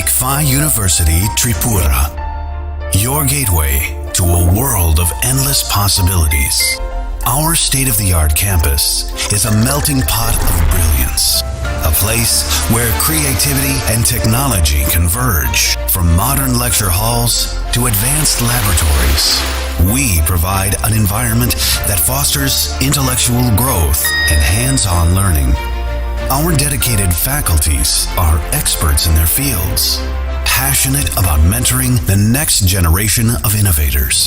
ICFI University Tripura, your gateway to a world of endless possibilities. Our state-of-the-art campus is a melting pot of brilliance, a place where creativity and technology converge. From modern lecture halls to advanced laboratories, we provide an environment that fosters intellectual growth and hands-on learning. Our dedicated faculties are experts in their fields, passionate about mentoring the next generation of innovators.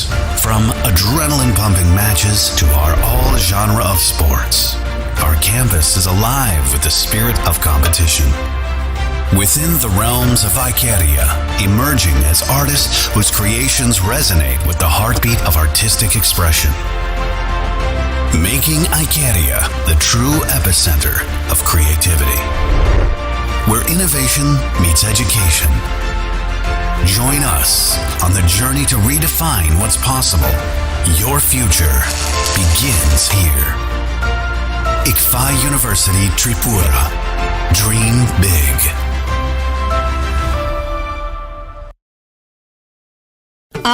From adrenaline-pumping matches to our all-genre of sports, our campus is alive with the spirit of competition. Within the realms of Icaria, emerging as artists whose creations resonate with the heartbeat of artistic expression. Making Icaria the true epicenter of creativity, where innovation meets education. Join us on the journey to redefine what's possible. Your future begins here. ICFI University Tripura. Dream big.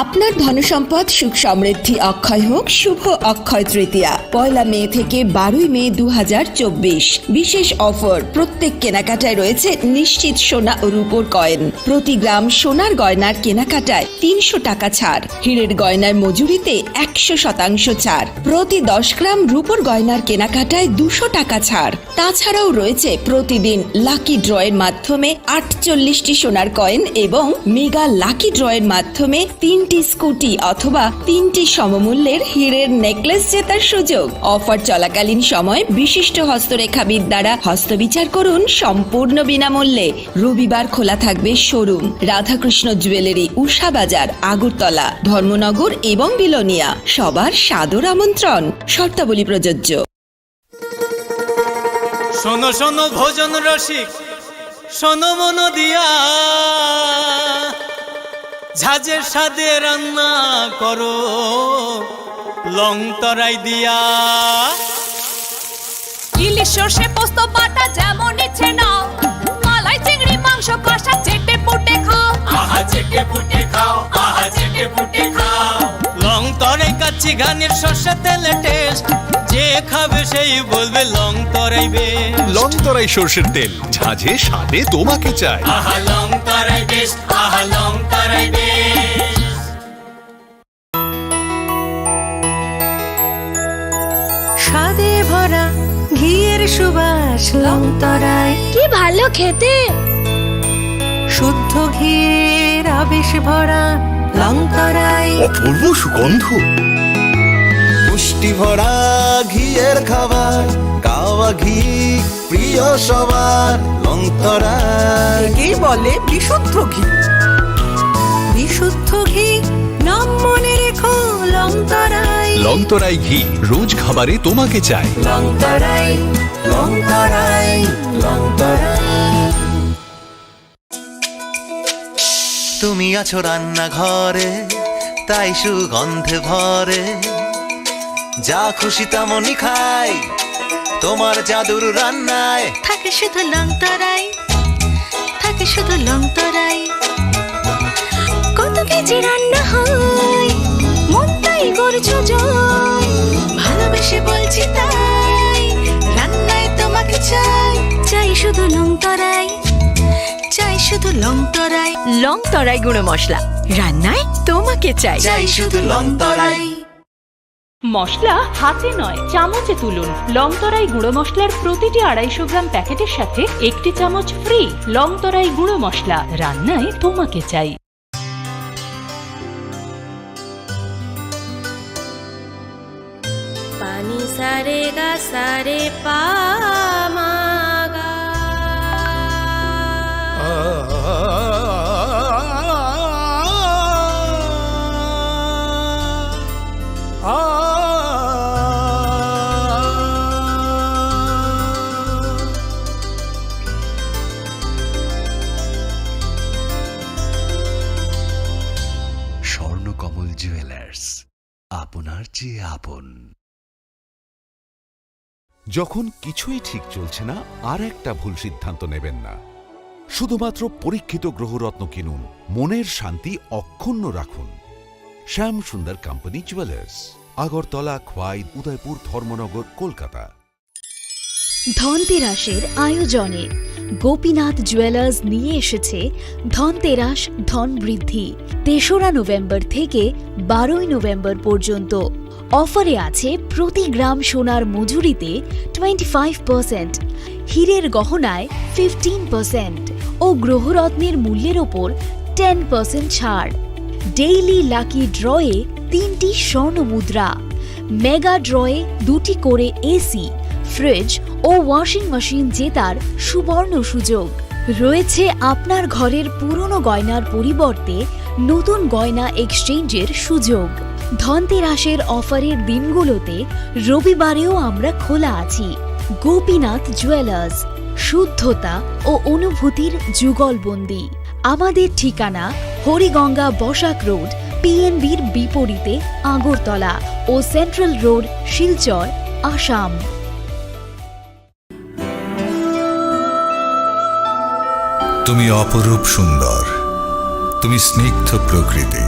আপনার ধনসম্পদ সুখ সমৃদ্ধি অক্ষয় হোক শুভ অক্ষয় তৃতীয়া 1 মে থেকে 12 মে 2024। বিশেষ offer, প্রত্যেক কেনাকাটায় রয়েছে নিশ্চিত সোনা ও রূপোর কয়েন। প্রতি গ্রাম সোনার গয়নার কেনাকাটায় 300 টাকা ছাড়, হীরের গয়নার মজুরিতে 100% ছাড়, প্রতি 10 গ্রাম রূপোর গয়নার কেনাকাটায় 200 টাকা ছাড়। তাছাড়াও রয়েছে প্রতিদিন লাকি ড্রয়ের মাধ্যমে 48টি সোনার কয়েন এবং মেগা লাকি ড্রয়ের মাধ্যমে 3টি স্কুটি অথবা 3টি সমমূল্যের হীরের নেকলেস জেতার সুযোগ। অফার চলাকালীন সময় বিশিষ্ট হস্তরেখাবিদ দ্বারা হস্তবিচার করুন সম্পূর্ণ বিনামূল্যে। রবিবার খোলা থাকবে শোরুম রাধাকৃষ্ণ জুয়েলারি, উষা বাজার, আগরতলা, ধর্মনগর এবং বিলোনিয়া। সবার সাদর আমন্ত্রণ, শর্তাবলী প্রযোজ্য। শোনো শোনো ভোজন রসিক, শোনো মন দিয়া, ঝাঁঝের স্বাদে রান্না করো লং তরাই দিয়া। ইলিশ সর্ষে পোস্ত বাটা যেমন ইচ্ছে নাও, মালাই চিংড়ি মাংস কষা চেটে পুটে খাও, আহা চেটে পুটে খাও, আহা চেটে পুটে খাও। লং তরাই কাচ্চি ঘানির সর্ষে তেলে টেস্ট, যে খাবে সেই বলবে লং তরাই বেশ। লং তরাই সর্ষের তেল, ঝাঁঝে স্বাদে তোমাকে চাই। আহা লং তরাই বেশ, আহা লং তরাই বেশ। স্বাদে ভরা ঘিয়ের সুবাস লং তরাই, কি ভালো খেতে। শুদ্ধ ঘিয়ের আবেশ ভরা লং তরাই, অপূর্ব সুগন্ধ। পুষ্টি ভরা ঘিয়ের খাবার, গাওয়া ঘি প্রিয় সবার লং তরাই। কি বলে বিশুদ্ধ ঘি, বিশুদ্ধ ঘি নাম মনে রেখো লং তরাই। লং তরাই ঘি রোজ খাবারে তোমাকে চাই। লং তরাই, লং তরাই, লং তরাই। তুমি আছো রান্নাঘরে, তাই সুগন্ধে ভরে, যা খুশি তেমনই খাই তোমার জাদুর রান্নায়। থাকে শুধু লং তরাই, থাকে শুধু লং তরাই। কত কেজি রান্না হয়, মন তাই করছো জয়। ভালোবেসে বলছি তাই, রান্নায় তোমাকে চাই, চাই শুধু লং তরাই, চাই শুধু লং তরাই। লং তরাই গুঁড়ো মশলা, রান্নায় তোমাকে চাই, চাই শুধু লং তরাই। মশলা হাতে নয় চামচে তুলুন। লং তরাই গুঁড়ো মশলার প্রতিটি 250 গ্রাম প্যাকেটের সাথে 1টি চামচ ফ্রি। লং তরাই গুঁড়ো মশলা, রান্নায় তোমাকে চাই। পানি সারে গা সারে পা মা গা। স্বর্ণকমল জুয়েলার্স, আপনার চেয়ে আপন। যখন কিছুই ঠিক চলছে না, আর একটা ভুল সিদ্ধান্ত নেবেন না। শুধুমাত্র পরীক্ষিত গ্রহরত্ন কিনুন, মনের শান্তি অক্ষুণ্ণ রাখুন। শ্যাম সুন্দর কোম্পানি জুয়েলার্স, আগরতলা, খোয়াই, উদয়পুর, ধর্মনগর, কলকাতা। ধনতেরাসের আয়োজনে গোপীনাথ জুয়েলার্স নিয়ে এসেছে ধনতেরাস ধন বৃদ্ধি। ৩রা নভেম্বর থেকে ১২ই নভেম্বর পর্যন্ত অফারে আছে প্রতি গ্রাম সোনার মজুরিতে 25%, হীরের গহনায় 15% ও গ্রহরত্নের মূল্যের ওপর 10% ছাড়। ডেইলি লাকি ড্রয়ে 3টি স্বর্ণ মুদ্রা, মেগা ড্রয়ে 2টি করে এসি, ফ্রিজ ও ওয়াশিং মেশিন জেতার সুবর্ণ সুযোগ রয়েছে। আপনার ঘরের পুরনো গয়নার পরিবর্তে নতুন গয়না এক্সচেঞ্জের সুযোগ। ধনতেরাসের অফারের দিনগুলোতে রবিবারেও আমরা খোলা আছি। গোপীনাথ জুয়েলার্স, শুদ্ধতা ও অনুভূতির যুগলবন্দি। আমাদের ঠিকানা হরিগঙ্গা বসাক রোড, পিএনবির বিপরীতে, আগরতলা ও সেন্ট্রাল রোড, শিলচর, আসাম। তুমি অপরূপ সুন্দর, তুমি স্নিগ্ধ প্রকৃতি,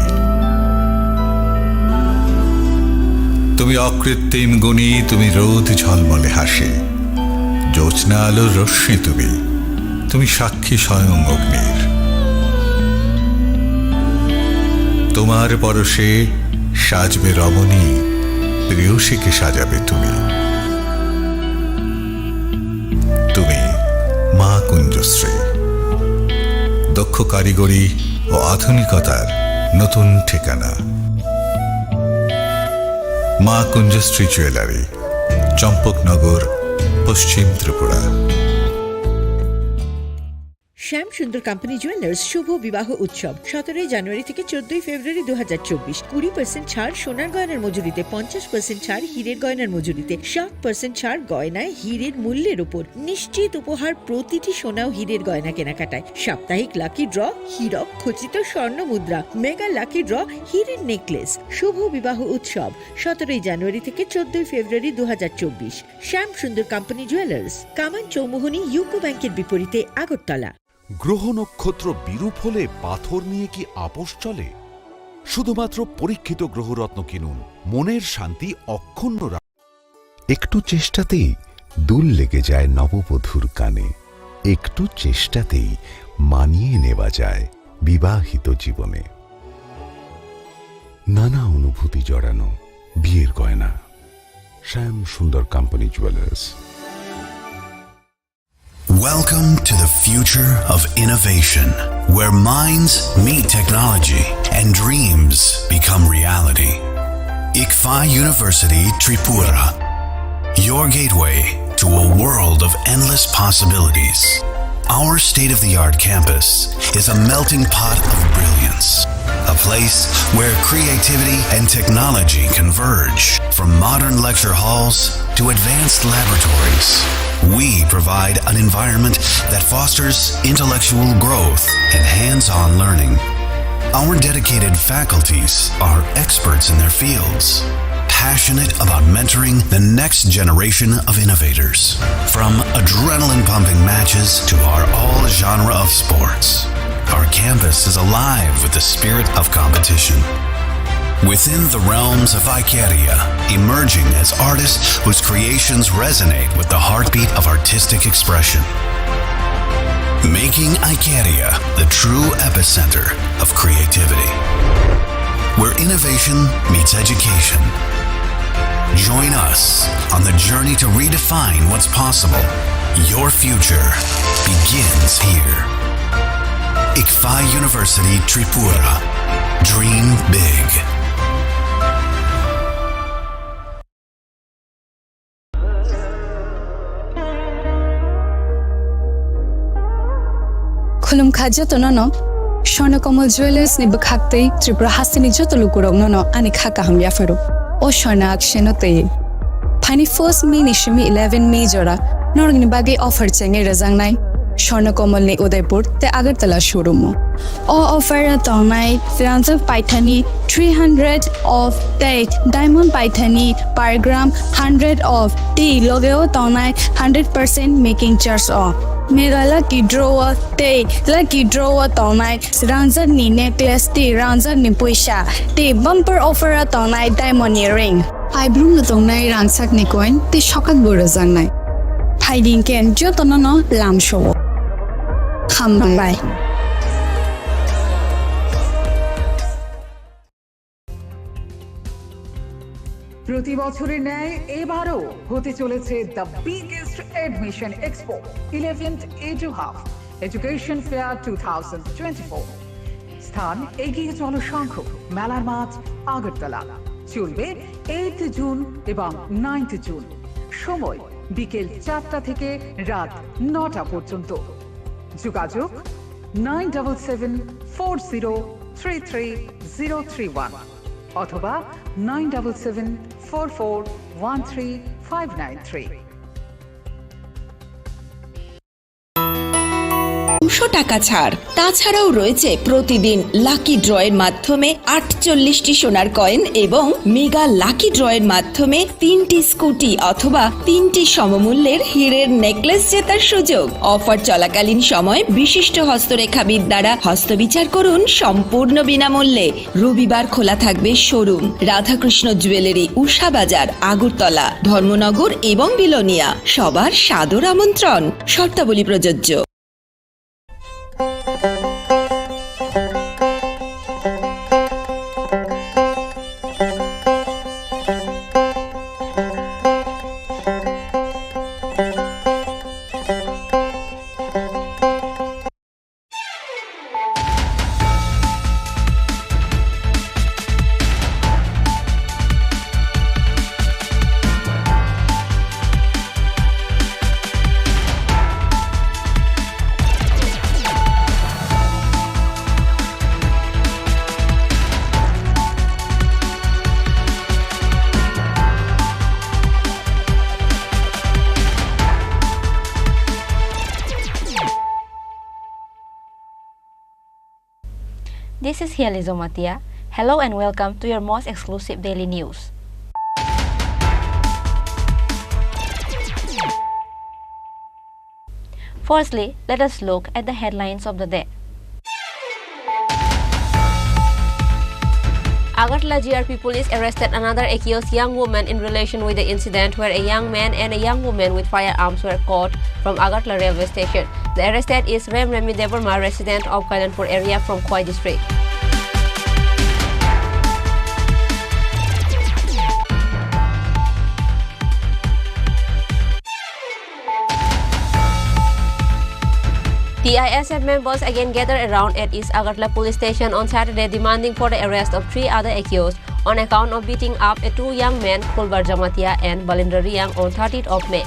তুমি অকৃত্রিম গুণী, তুমি রোদ ঝলমলে হাসি, জ্যোৎস্না আলোর রশ্মি, তুমি সাক্ষী স্বয়ং অগ্নির। তোমার পরশে সাজবে রমণী, প্রেয়সীকে সাজাবে তুমি। তুমি মা কুঞ্জশ্রী, দক্ষ কারিগরি ও আধুনিকতার নতুন ঠিকানা। মা কুঞ্জশ্রী জুয়েলারি, চম্পকনগর, পশ্চিম ত্রিপুরা। শ্যাম সুন্দর কোম্পানি জুয়েলার্স শুভ বিবাহ উৎসব 17 জানুয়ারি থেকে 14 ফেব্রুয়ারি 2024। 20% ছাড় সোনার গয়নার মজুরিতে, 50% ছাড় হীরের গয়নার মজুরিতে, 60% ছাড় গয়নায় হীরের মূল্যের উপর, নিশ্চিত উপহার প্রতিটি সোনা ও হীরের গয়না কেনাকাটায়, সাপ্তাহিক লাকি ড্র, হীরক খচিত স্বর্ণ মুদ্রা, মেগা লাকি ড্র, হীরের নেকলেস। শুভ বিবাহ উৎসব 17 জানুয়ারি থেকে 14 ফেব্রুয়ারি 2024। শ্যাম সুন্দর কোম্পানি জুয়েলার্স, কামান চৌমুহনী, ইউকো ব্যাংকের বিপরীতে, আগরতলা। গ্রহ নক্ষত্র বিরূপ হলে পাথর নিয়ে কি আপোষ চলে? শুধুমাত্র পরীক্ষিত গ্রহরত্ন কিনুন, মনের শান্তি অক্ষুণ্ণ রাখুন। একটু চেষ্টাতেই দুল লেগে যায় নববধূর কানে, একটু চেষ্টাতেই মানিয়ে নেওয়া যায় বিবাহিত জীবনে। নানা অনুভূতি জড়ানো বিয়ের গয়না। শ্যাম সুন্দর company jewellers. Welcome to the future of innovation, where minds meet technology and dreams become reality. ICFA University Tripura, your gateway to a world of endless possibilities. Our state-of-the-art campus is a melting pot of brilliance, a place where creativity and technology converge. From modern lecture halls to advanced laboratories, we provide an environment that fosters intellectual growth and hands-on learning. Our dedicated faculties are experts in their fields, passionate about mentoring the next generation of innovators. From adrenaline-pumping matches to our all-genre of sports, our campus is alive with the spirit of competition. Within the realms of Icaria, emerging as artists whose creations resonate with the heartbeat of artistic expression. Making Icaria the true epicenter of creativity, where innovation meets education. Join us on the journey to redefine what's possible. Your future begins here. ICFA University Tripura. Dream big. Khulum khaja to no Shornakomal Jewelers ni bakhakte Tripura hasini joto lukurong no ani khaka ham yafaro o shorna akshenote 21st May ni shimi 11 May jora norgni bagi offer chenge razang nai Shornakomal ni Udaipur te Agartala showroom o offer tonai Firanza Paithani 300 of date diamond Paithani per gram 100 of the logo tonai 100% making charge off Mega lucky drawer te lucky drawer tonai ranza ni necklace te ranza ni puisha te bumper offer a tonai diamond earring. I bloom na tonai ransak ni coin te shokat burazang nai. Hiding ken jo tonono lam show. Ham bye. প্রতি বছরের ন্যায় এবারও হতে চলেছে the biggest admission expo 11th edu hub education fair 2024 স্থান এগিয়ে চলো শঙ্খ মেলার মাঠ আগরতলা চলবে 8th জুন এবং 9th জুন সময় বিকেল 4টা থেকে রাত 9টা পর্যন্ত যোগাযোগ 9774033031 অথবা 9774413593 টাকা ছাড়। তাছাড়াও রয়েছে প্রতিদিন লাকি ড্রয়ের মাধ্যমে 48টি সোনার কয়েন এবং মেগা লাকি ড্রয়ের মাধ্যমে 3টি স্কুটি অথবা 3টি সমমূল্যের হীরের নেকলেস জেতার সুযোগ। অফার চলাকালীন সময় বিশিষ্ট হস্তরেখাবিদ দ্বারা হস্তবিচার করুন সম্পূর্ণ বিনামূল্যে। রবিবার খোলা থাকবে শোরুম রাধাকৃষ্ণ জুয়েলারি উষা বাজার আগরতলা ধর্মনগর এবং বিলোনিয়া। সবার সাদর আমন্ত্রণ। শর্তাবলী প্রযোজ্য। This is Hiali Zomatia. Hello and welcome to your most exclusive daily news. Firstly, let us look at the headlines of the day. Agartala GRP police arrested another accused young woman in relation with the incident where a young man and a young woman with firearms were caught from Agartala railway station. The arrested is Remi Deborma, resident of Kailanpur area from Khoi district. TISF members again gathered around at East Agartala police station on Saturday demanding for the arrest of 3 other accused on account of beating up 2 young men, Kulbar Jamatia and Balindra Riang, on 30th of May.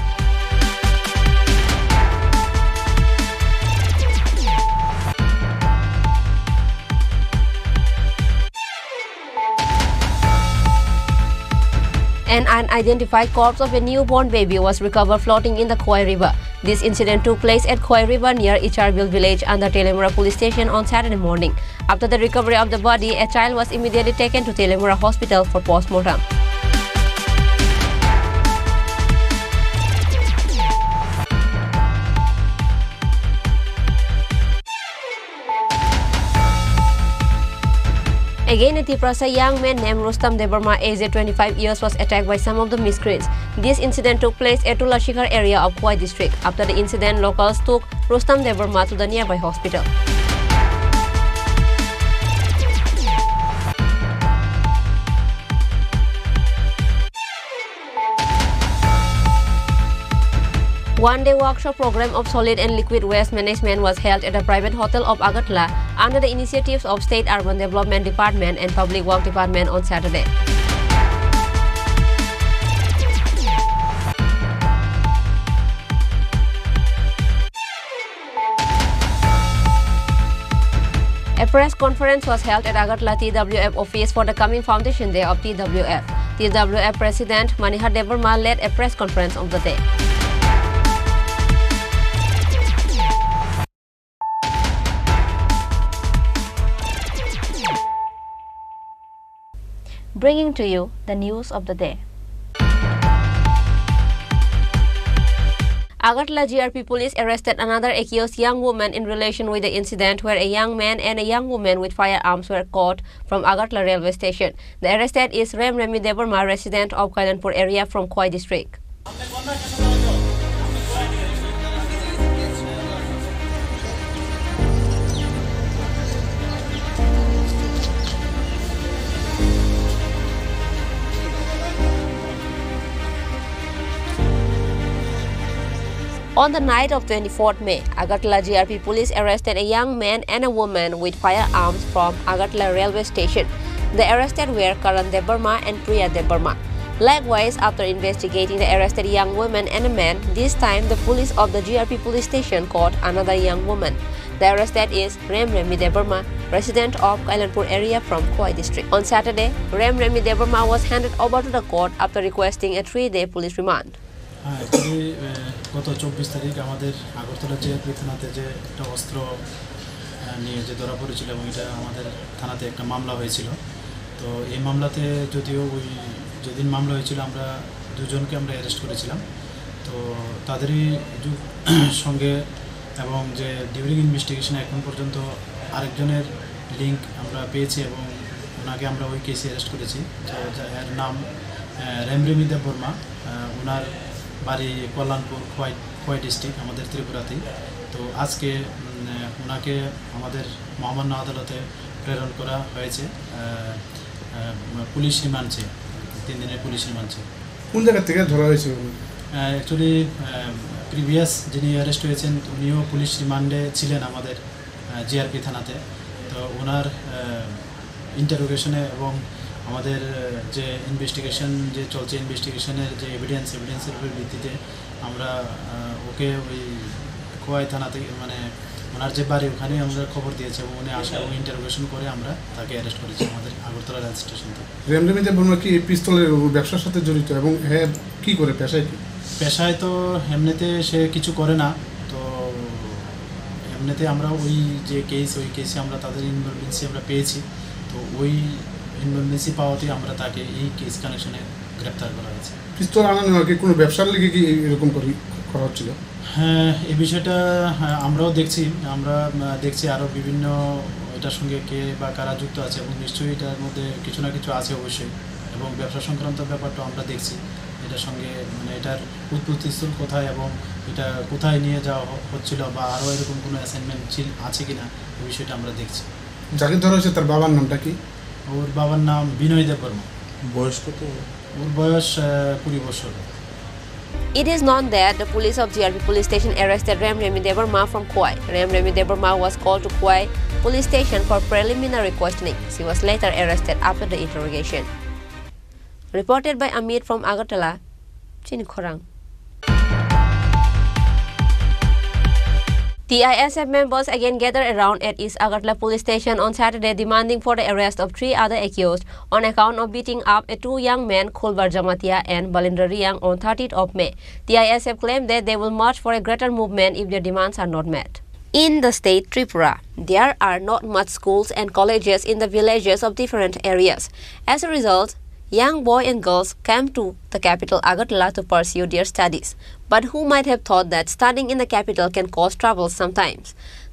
An unidentified corpse of a newborn baby was recovered floating in the Khoi River. This incident took place at Khoi River near Icharbil village under Telemura police station on Saturday morning. After the recovery of the body, a child was immediately taken to Telemura hospital for post-mortem. Again, in Tiprasa, a young man named Rustam Deborma, aged 25 years, was attacked by some of the miscreants. This incident took place at Tulashikar area of Khoi district. After the incident, locals took Rustam Deborma to the nearby hospital. One-day workshop program of solid and liquid waste management was held at a private hotel of Agartala under the initiatives of State Urban Development Department and Public Works Department on Saturday. A press conference was held at Agartala TWF office for the coming Foundation Day of TWF. TWF President Manihar Deborma led a press conference of the day. Bringing to you the news of the day. Agartala GRP police arrested another accused young woman in relation with the incident where a young man and a young woman with firearms were caught from Agartala railway station. The arrested is Remi Deborma, resident of Kailanpur area from Khoi district. On the night of 24th May, Agartala GRP police arrested a young man and a woman with firearms from Agartala railway station. The arrested were Karan Deborma and Priya Deborma. Likewise, after investigating the arrested young woman and a man, this time the police of the GRP police station caught another young woman. The arrested is Remi Deborma, resident of Kailanpur area from Khoi district. On Saturday, Remi Deborma was handed over to the court after requesting a 3-day police remand. Actually গত 24 তারিখ আমাদের Agartala GRP থানাতে যে একটা অস্ত্র নিয়ে যে ধরা পড়েছিল এবং এটা আমাদের থানাতে একটা মামলা হয়েছিল। তো এই মামলাতে যদিও ওই যেদিন মামলা হয়েছিল আমরা দুজনকে আমরা অ্যারেস্ট করেছিলাম। তো তাদেরই সঙ্গে এবং যে ডিউরিং ইনভেস্টিগেশনে এখন পর্যন্ত আরেকজনের লিঙ্ক আমরা পেয়েছি এবং ওনাকে আমরা ওই কেসে অ্যারেস্ট করেছি। তো এর নাম রেমি দেববর্মা, ওনার বাড়ি কল্যাণপুর খোয়াই ডিস্ট্রিক্ট আমাদের ত্রিপুরাতেই। তো আজকে ওনাকে আমাদের মহামান্য আদালতে প্রেরণ করা হয়েছে পুলিশ রিমান্ডে, 3 দিনের পুলিশ রিমান্ডে। কোন জায়গা থেকে ধরা হয়েছে? অ্যাকচুয়ালি প্রিভিয়াস যিনি অ্যারেস্ট হয়েছেন উনিও পুলিশ রিমান্ডে ছিলেন আমাদের জিআরপি থানাতে। তো ওনার ইন্টারোগেশনে এবং আমাদের যে ইনভেস্টিগেশন যে চলছে, ইনভেস্টিগেশনের যে এভিডেন্সের উপর ভিত্তিতে আমরা ওকে ওই খোয়াই থানাতে মানে ওনার যে বাড়ি ওখানে আমরা খবর দিয়েছি এবং উনি আসা এবং ইন্টারোগেশন করে আমরা তাকে অ্যারেস্ট করেছি আমাদের আগরতলা রেল স্টেশন থেকে। রেমি দেববর্মা কি এই পিস্তলের ব্যবসার সাথে জড়িত এবং হ্যাঁ কী করে পেশায় কি? পেশায় তো এমনিতে সে কিছু করে না। তো এমনিতে আমরা ওই যে ওই কেসে আমরা তাদের ইনভলভেন্সি আমরা পেয়েছি। তো ওই ইনভলভেন্সি পাওয়াতে আমরা তাকে এই কেস কানেকশনে গ্রেপ্তার করা হয়েছে। পিস্তল আনা নেওয়া কি কোনো ব্যবসার লিগে কি এরকম করা হচ্ছিল? হ্যাঁ, এই বিষয়টা আমরাও দেখছি আরও বিভিন্ন এটার সঙ্গে কে বা কারা যুক্ত আছে এবং নিশ্চয়ই এটার মধ্যে কিছু না কিছু আছে অবশ্যই। এবং ব্যবসা সংক্রান্ত ব্যাপারটা আমরা দেখছি এটার সঙ্গে, মানে এটার উৎপত্তিস্থল কোথায় এবং এটা কোথায় নিয়ে যাওয়া হচ্ছিল বা আরও এরকম কোনো অ্যাসাইনমেন্ট আছে কিনা এই বিষয়টা আমরা দেখছি। যাকে ধরা হয়েছে তার বাবার নামটা কি? ওর বাবার নাম বিনয় দেববর্মা। বয়স কত? ওর বয়স 20 বছর। It is known that the police of GRP police station arrested Remi Deborma from Khoi. Remi Deborma was called to Khoi police station for preliminary questioning. She was later arrested after the interrogation. Reported by Amit from Agartala, Chinikhorang. TISF members again gathered around at East Agartala police station on Saturday demanding for the arrest of 3 other accused on account of beating up 2 young men, Khulbar Jamatia and Balendra Riang, on 30th of May. TISF claimed that they will march for a greater movement if their demands are not met. In the state Tripura, there are not much schools and colleges in the villages of different areas. As a result, young boys and girls came to the capital Agartala to pursue their studies. But who might have thought that studying in the capital can cause trouble sometimes?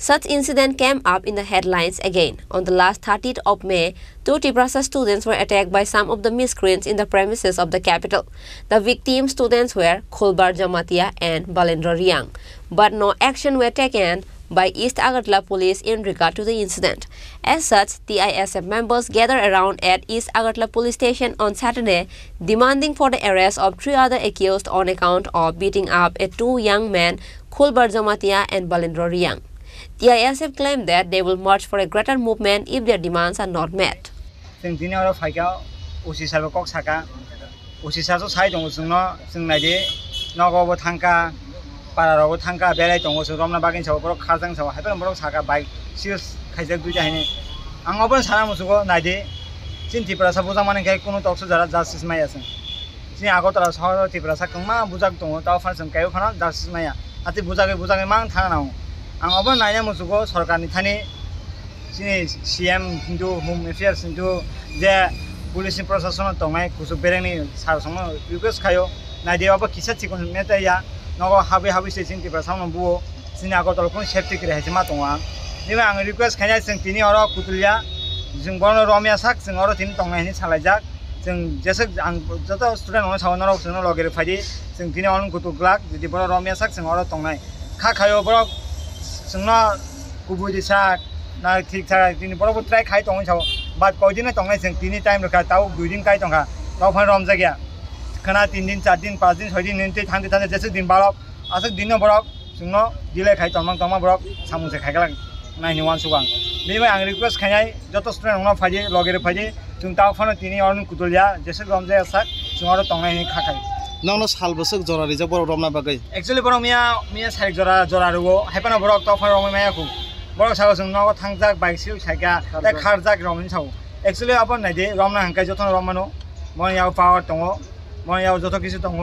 Such incident came up in the headlines again. On the last 30th of May, 2 Tibrasa students were attacked by some of the miscreants in the premises of the capital. The victim students were Khulbar Jamatia and Balendra Riang. But no action were taken by East Agartala police in regard to the incident. As such, TISF members gathered around at East Agartala police station on Saturday demanding for the arrest of 3 other accused on account of beating up 2 young men, Khulbar Jamatia and Balendra Riang. TISF claimed that they will march for a greater movement if their demands are not met. पारारावबो थांका बेराय दङ रमना बागिन साव बरक खारजां साव हायबा बरक साका bike Sirius खाइजाक दुइटा हायने आंबो सारा मुसुगो नायदे चिन्ति प्रा सा बुजा माने कोनो टक्स जरा जास्टिस मायासं सिनि आगतरा सहर तिप्रा सा कमा बुजाक दङ ताव फारसम कायो खाना जास्टिस माया आति बुजागे मां थाना नाव आंबो नायना मुसुगो सरकारनि थानि सिनि सीएम हिन्दु होम अफेयर्स हिन्दु जे पुलिस प्रशासन दंनाय कुसु बेरेनि सारसंग रिक्वेस्ट खायो नायदेबाबो किसा चिकन मेताया नगो हाबै से चिन्तिफ्रा सामनो बुओ जोंनि आगरतला कोन सेफ्टि करे हायसे मा दङ बेबो आं रिक्वेस्ट खायनाय जों तिनि अर कुतुलिया जों बनो रमिया साक जों अर तिनि तंनायनि सालायजाक जों जेसे आं जत स्टुडेन्ट हनो सावन रक जों लगेर फायदि जों तिनि अन कुतुग्लाक जुदि बनो रमिया साक जों अर तंनाय खाखायो बरो जोंना गुबुदि साक ना ठीक थाक तिनि बरो ट्राय खाय तंनाय साव बाद कयदिन तंनाय जों तिनि टाइम रखा ताव 2 दिन काय तंखा ताव फान रम जागिया खाना 3 दिन 4 दिन 5 दिन 6 दिन निन्ते थांदे जेसे दिन बारक आसक दिन बरक जोंनो दिले खाय तंमा बरक सामुसे खायगला नायनि वान सुगां बेनिफ्राय आं रिक्वेस्ट खायनाय जत स्टुडेन्ट हनो फायदि लगेर फायदि जों ताव फान तिनि अन कुतुलिया जेसे रम जाया साक जों अर तंनायनि खाखाय नंनो साल बसक जरा रिजा बर रमना बागै एक्चुअली बर मिया साइक जरा रुगो हायपाना बरक ताव फान रम मायाखौ बरक साव जों नगो थांजाक बाइक सिउ साइका दा खारजाक रमनि साव एक्चुअली अपन नायदि रमना हांकाय जतन रमानो मन याव पावर दङ मन याव जत किसु दङ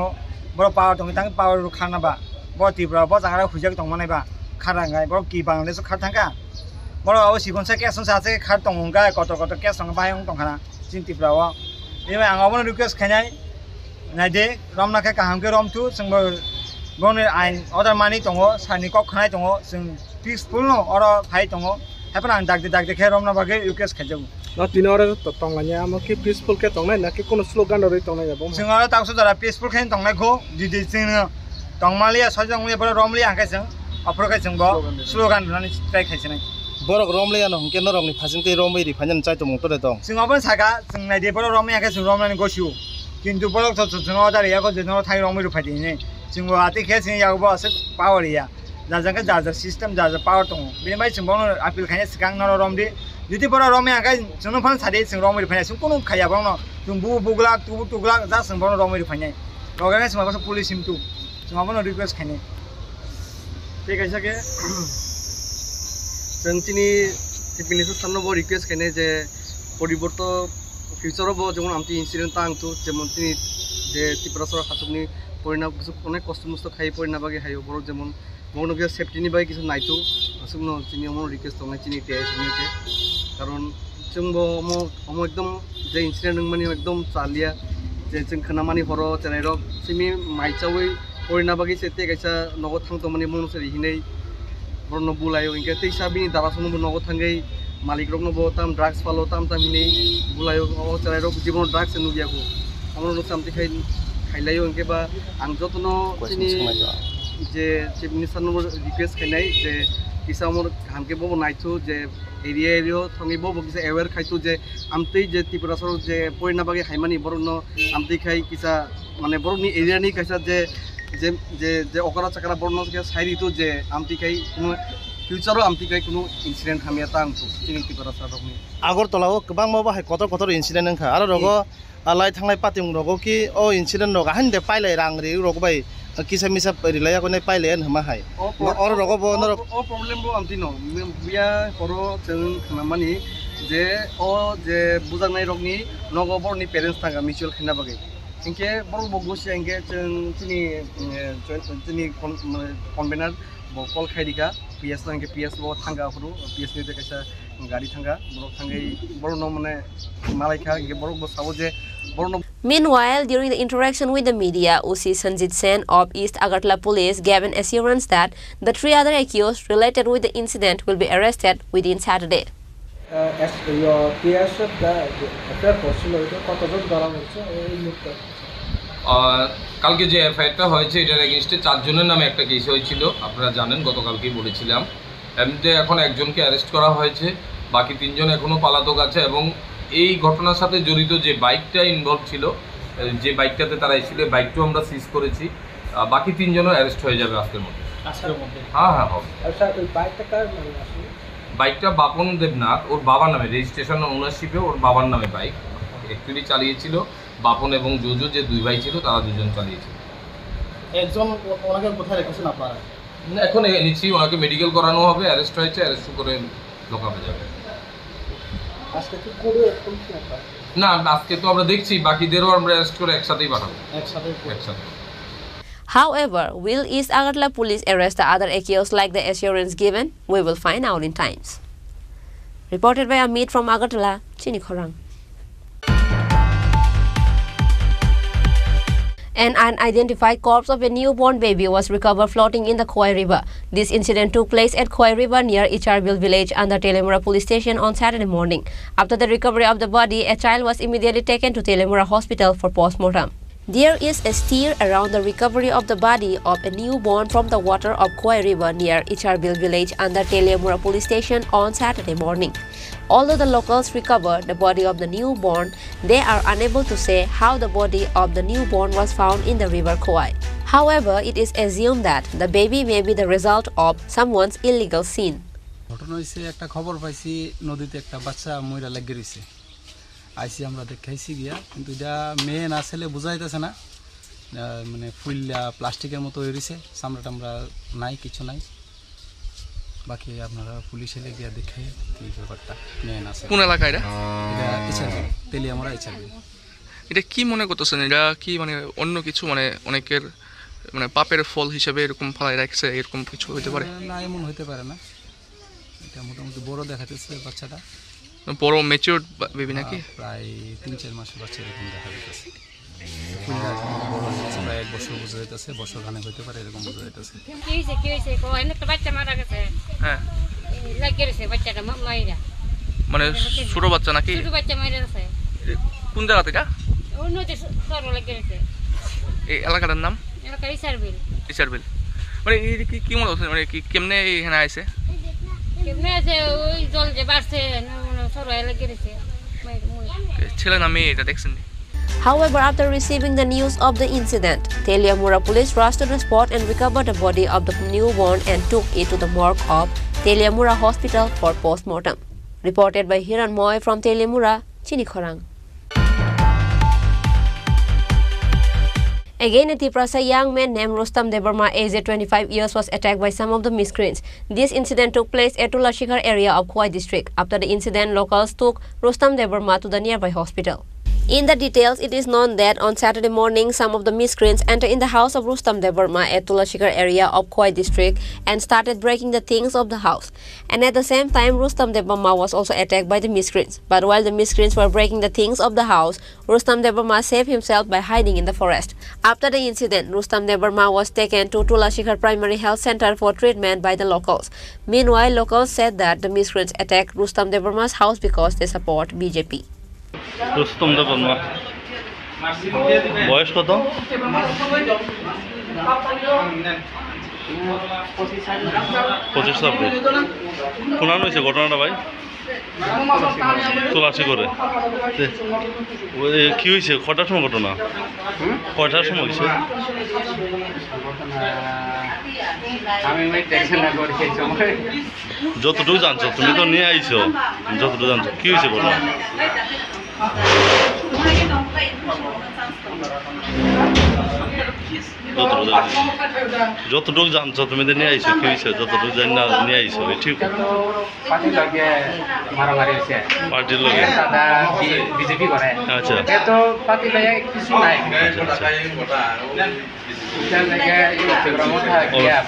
बर पावर दङ तां पावर खानाबा बर तिब्रा बर जांगा खुजाक दङ नायबा खारांगाय बर कि बांलेस खार थांका बर आव सिबनसा केसन सासे खार दङगा कत केस दङ बायं दङखाना चिन्तिफ्राव बेबो आं आबनो रिक्वेस्ट खायनाय नायदि रमनाखै काहामके रमथु जोंबो गने आइन अर्डार मानि दङ सानि कक खानाय दङ जों पिसफुल न अर फाइ दङ हायपाना आं दागदे खे रमना बागै रिक्वेस्ट खायजौ न तिन अर तंलानिया म कि पीसफुल के तंनाय ना कि कोनो स्लोगान रै तंनाय जाबो जों अर तावसो जरा पिसफुल खेन तंनायखौ जुदि जों तंमालिया सजंले बर रमलि आंखाय जों अप्रखाय जोंबो स्लोगान होनानै ट्राय खायसनाय बरक रमलिया न हंके न रमनि फासिंते रमै रि फाजन चाइ तमंग तरे दं जों अपन सागा जों नायदि बर रमि आंखाय जों रमनानै गसिउ किन्तु बरक जों अदार याको जों थाइ रमै रु फादिने जों आते खेसिन यागबो असक पावर या जाजांगा जाजा सिस्टम जाजा पावर दङ बेनिफ्राय जों बावनो आपिल खायनाय सिगां न रमदि जुदि बर रमि आंखाय जों फान सादि जों रमै रु फायनाय जों कोनो खाया बावनो जों बुगला तुगला जा जों बावनो रमै रु फायनाय लगायनाय जों माबा पुलिस सिमतु जों आबनो रिक्वेस्ट खायनाय ठीक है सके जों तिनि टिपिनिस सामनो रिक्वेस्ट खायनाय जे परिबर्त फ्यूचर बो जेमन आमति इन्सिडेंट तांतु जेमन तिनि जे तिप्रासर हासुकनि परिणाम কিছু অনেক কষ্ট মস্ত খাই परिणाम बागे हायो बर जेमन মনোবিয়া সেফটিनि बागे কিছু नायतु আসুকनो तिनि अमो रिक्वेस्ट दंनाय तिनि टेस निते कारण जोंबो अमो एकदम जे इन्सिडेंट माने एकदम चालिया जे जों खोनामानि हर चेनाइरक सिमि माइचावै परिणाम बागे सेते गायसा नगद थांतो माने मनसरि हिनै बरनो बुलायो इनके तैसा बिनि दारासनो नगद थांगै मालिक रकनो बो ताम ड्राग्स फालो ताम हिनै बुलायो ओ चेनाइरक जीवन ड्राग्स नुगियाको अमनो सामति खाइलायो इनके बा आं जतनो सिनि जे चिफ मिनिस्टर नो रिक्वेस्ट खायनाय जे किसा मोर हामके बो नाइथु जे एरिया थंगै बो किसा अवेयर खाइतु जे आमतै जे त्रिपुरासर जे परिणाम बागे हाइमानि बरनो आमतै खाइ किसा माने बरनि एरिया नि किसा जे जे जे जे अकरा चकरा बरनो के साइरितु जे आमतै खाइ कोनो फ्यूचर आमतै खाइ कोनो इन्सिडेंट हामिया तांतु चिनि त्रिपुरासर रकनि आगरतलाव गोबां माबा हाय कत इन्सिडेंट नखा आरो रगो आलाय थांनाय पातिं रगो कि ओ इन्सिडेंट रग हानदे पाइलाय रां रि रग बाय किसा मिसा रिलाया कोने पाइलाय हमा हाय और रगो बो न ओ प्रॉब्लम बो आमति न बिया करो जों खामानि जे ओ जे बुजांनाय रगनि नगो बरनि पेरेंट्स थांगा मिचुअल खाना बागै इनके बर बगोसि इनके जों तिनि कन्वेनर कल खायदिका पीएस इनके पीएस बो थांगा हरु पीएस नि कैसा गाड़ी थांगा बरक थांगै बरनो माने मालायखा इनके बरक बो सावो जे बरनो. Meanwhile, during the interaction with the media, OC Sanjit Sen of East Agartala Police gave an assurance that the 3 other accused related with the incident will be arrested within Saturday. As your PSF, the affair possible, কতজন ধরা হচ্ছে এই মুহূর্তে? কালকে যে এফআইআরটা হয়েছে এটার এগেইনস্টে 4 জনের নামে একটা কেস হয়েছিল, আপনারা জানেন, গতকালকেই বলেছিলাম। এমনিতে এখন একজনকে অ্যারেস্ট করা হয়েছে, বাকি 3 জন এখনও পলাতক আছে এবং এই ঘটনার সাথে জড়িত যে বাইকটা ইনভলভ ছিল, যে বাইকটাতে তারা এসেছিল, বাইকটাও আমরা সিজ করেছি। বাকি 3 জনও অ্যারেস্ট হয়ে যাবে আজকের মধ্যে। হ্যাঁ হবে। আচ্ছা, ওই বাইকটা কার নামে আসলে? বাইকটা বাপন দেবনাথ, ওর বাবার নামে, রেজিস্ট্রেশন ওনারশিপে ওর বাবার নামে বাইক। অ্যাকচুয়ালি চালিয়েছিল বাপন এবং জোজো, যে 2 ভাই ছিল, তারা 2 জন চালিয়েছিল। একজন ওনাকে কোথায় রেখেছেন আপনারা? এখন এনেছি, ওনাকে মেডিকেল করানো হবে, অ্যারেস্ট হয়েছে, অ্যারেস্ট করে লোকাপে যাবে। না, আজকে তো আমরা দেখছি, বাকিদেরও আমরা অ্যারেস্ট করে একসাথেই পাঠাবো। একসাথে। However, will East Agartala Police arrest the other accused like the assurance given? We will find out in times. Reported by Amit from Agartala, Chini Khorang. An unidentified corpse of a newborn baby was recovered floating in the Khoi River. This incident took place at Khoi River near Icharbil village under Telemura police station on Saturday morning. After the recovery of the body, a child was immediately taken to Telemura hospital for post-mortem. There is a stir around the recovery of the body of a newborn from the water of Khoi River near Icharbil village under Telemura police station on Saturday morning. Although the locals recovered the body of the newborn, they are unable to say how the body of the newborn was found in the river Khoi. However, it is assumed that the baby may be the result of someone's illegal sin. ঘটনা হইছে একটা খবর পাইছি নদীতে একটা বাচ্চা মইরা লাগি রইছে আইসি আমরা দেখাইছি গিয়া কিন্তু এটা মেয়ে না ছেলে বুঝাইতেছে না মানে ফুললা প্লাস্টিকের মতো হয়ে রইছে চামড়া টামড়া নাই কিছু নাই বাকি আপনারা পুলিশে গিয়া দেখাই কি ব্যাপারটা মেয়ে না ছেলে কোন এলাকা এটা ইচারবিল তেলিয়ামরা ইচারবিল এটা কি মনে করতেছেন এটা কি মানে অন্য কিছু মানে অনেকের মানে পাপের ফল হিসেবে এরকম ফলাই রাখছে এরকম কিছু হতে পারে না এমন হতে পারে না এটা মোটামুটি বড় দেখাতেছে বাচ্চাটা বড় ম্যাচিউরড বেবি নাকি প্রায় 3-4 মাসের বাচ্চা এরকম দেখা যাচ্ছে বড় হচ্ছে প্রায় 1 বছর বুঝা যাইতেছে বছর খানেক হতে পারে এরকম বুঝা যাইতেছে কি হইছে কই না তো বাচ্চা মারা গেছে হ্যাঁ লাগি গেছে বাচ্চাটা মাইরা মানে ছোট বাচ্চা নাকি ছোট বাচ্চা মাইরা গেছে কোন জায়গা থেকে অন্য যে সর লাগি গেছে এই এলাকাটার নাম এলাকা ইসারবিল মানে এই কি মনে হচ্ছে মানে কি কেমনে এখানে আইছে কেমনে আছে ওই জল যে বাড়ছে সর লাগি গেছে ছেলে না মেয়ে এটা দেখছেন However, after receiving the news of the incident, Telemura police rushed to the spot and recovered the body of the newborn and took it to the morgue of Telemura Hospital for post-mortem. Reported by Hiran Moy from Telemura, Chinikhorang. Again, at Tiprasa, a young man named Rustam Debarma, aged 25 years, was attacked by some of the miscreants. This incident took place at Tulashikar area of Khoi district. After the incident, locals took Rustam Debarma to the nearby hospital. In the details, it is known that on Saturday morning, some of the miscreants entered in the house of Rustam Debarma at Tulashikar area of Khoi district and started breaking the things of the house. And at the same time, Rustam Debarma was also attacked by the miscreants. But while the miscreants were breaking the things of the house, Rustam Debarma saved himself by hiding in the forest. After the incident, Rustam Debarma was taken to Tulashikar Primary Health Center for treatment by the locals. Meanwhile, locals said that the miscreants attacked Rustam Debarma's house because they support BJP. Rustam Debbarma বয়স কত 25 শোনানো হয়েছে ঘটনাটা ভাই তুলাসি করে কি হয়েছে কটার সময় ঘটনা কয়টার সময় হয়েছে যতটুকু জানছো তুমি তো নিয়ে আইছো যতটুকু জানছো কি হয়েছে ঘটনা যতটুকু জানছো তুমি তো নিয়ে আইছো কি হয়েছে যতটুকু জানি না নিয়ে আইছো ঠিক পার্টির লোক বিজেপি করে আচ্ছা তো পার্টি লাগে কিছু নাই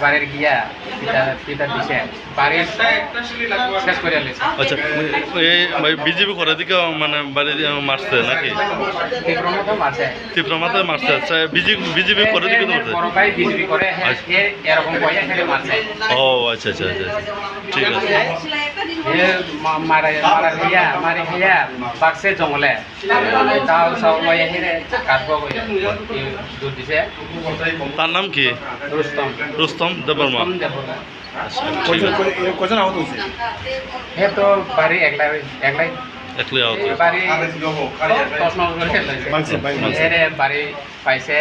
বাড়ির গিয়া পিতা দিছে বাড়ির শেষ করে আচ্ছা এই বিজেপি করে দিকে মানে বাড়ি মারছে নাকি তীব্রমাতে মারছে আচ্ছা বিজেপি করে দিকে বিজেপি করে এরকম মারছে ও আচ্ছা আচ্ছা আচ্ছা ঠিক আছে মারি খাইয়া বাক্সে জঙ্গলে তাও সব কাটবো দুধ দিছে তার নাম কি রুস্তম দেববর্মা কজন আহত হয়েছে তো বাড়ি একলাই আহত বাড়ি পাইছে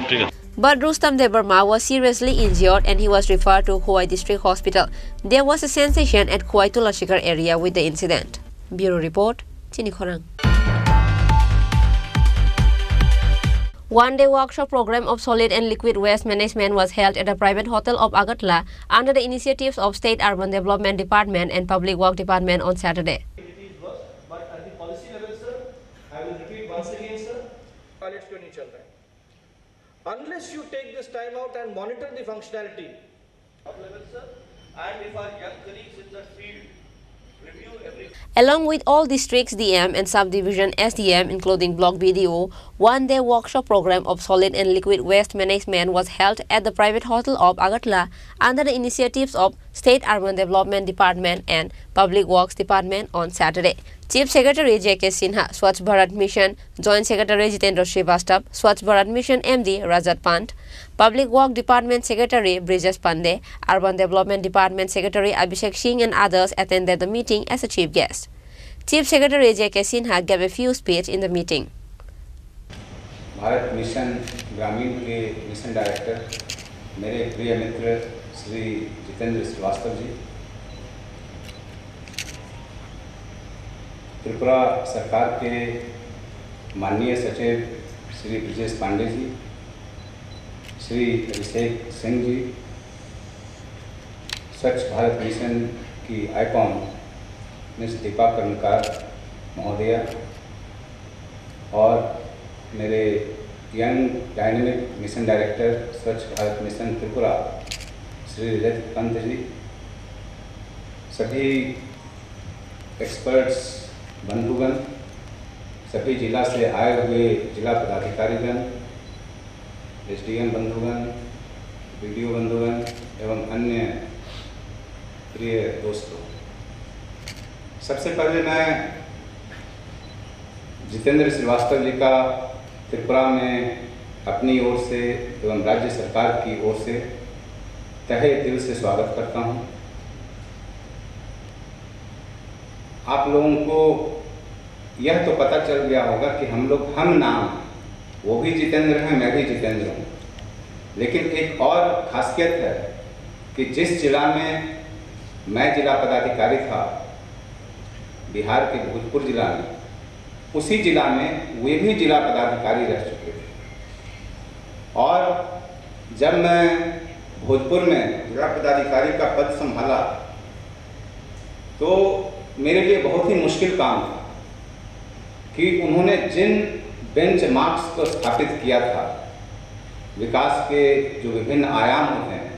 ঠিক আছে But Rustam Debarma was seriously injured and he was referred to Khoi District Hospital. There was a sensation at Khoi Tulashikar area with the incident. Bureau Report, Chinikhorang. One-day workshop program of solid and liquid waste management was held at a private hotel of Agartala under the initiatives of State Urban Development Department and Public Work Department on Saturday. But at the policy level, sir, I will repeat once again, sir, pilots to nature. Unless you take this time out and monitor the functionality of level, sir, and if our young colleagues in the field review every Along with all districts DM and subdivision SDM, including Block BDO, one-day workshop program of solid and liquid waste management was held at the private hotel of Agartala under the initiatives of State Urban Development Department and Public Works Department on Saturday. Chief Secretary J.K. Sinha, Swachh Bharat Mission, Joint Secretary Jitendra Srivastav, Swachh Bharat Mission MD Rajat Pant, Public Works Department Secretary Brijesh Pandey, Urban Development Department Secretary Abhishek Singh and others attended the meeting as a chief guest. Chief Secretary J.K. Sinha gave a few speech in the meeting. Bharat mission ग्रामीण के mission director मेरे प्रिय मित्र श्री जितेंद्र श्रीवास्तव जी, त्रिपुरा सरकार के माननीय सचिव श्री ब्रिजेश पांडे जी, श्री अभिषेक सिंह जी, स्वच्छ Bharat mission की आइकॉन मिस दीपा कर्मकार महोदया और मेरे यंग डायनेमिक मिशन डायरेक्टर स्वच्छ भारत मिशन त्रिपुरा श्री रजत पंत जी, सभी एक्सपर्ट्स बंधुगण, सभी जिला से आए हुए जिला पदाधिकारीगण, एसडीएम बंधुगण, वीडियो बंधुगण एवं अन्य प्रिय दोस्तों, सबसे पहले मैं जितेंद्र श्रीवास्तव जी का त्रिपुरा में अपनी ओर से एवं राज्य सरकार की ओर से तहे दिल से स्वागत करता हूं। आप लोगों को यह तो पता चल गया होगा कि हम नाम, वो भी जितेंद्र हैं, मैं भी जितेंद्र हूँ, लेकिन एक और खासियत है कि जिस जिला में मैं जिला पदाधिकारी था, बिहार के भोजपुर जिला में, उसी जिला में वे भी जिला पदाधिकारी रह चुके थे। और जब मैं भोजपुर में जिला पदाधिकारी का पद संभाला तो मेरे लिए बहुत ही मुश्किल काम था कि उन्होंने जिन बेंचमार्क्स को स्थापित किया था, विकास के जो विभिन्न आयाम होते हैं,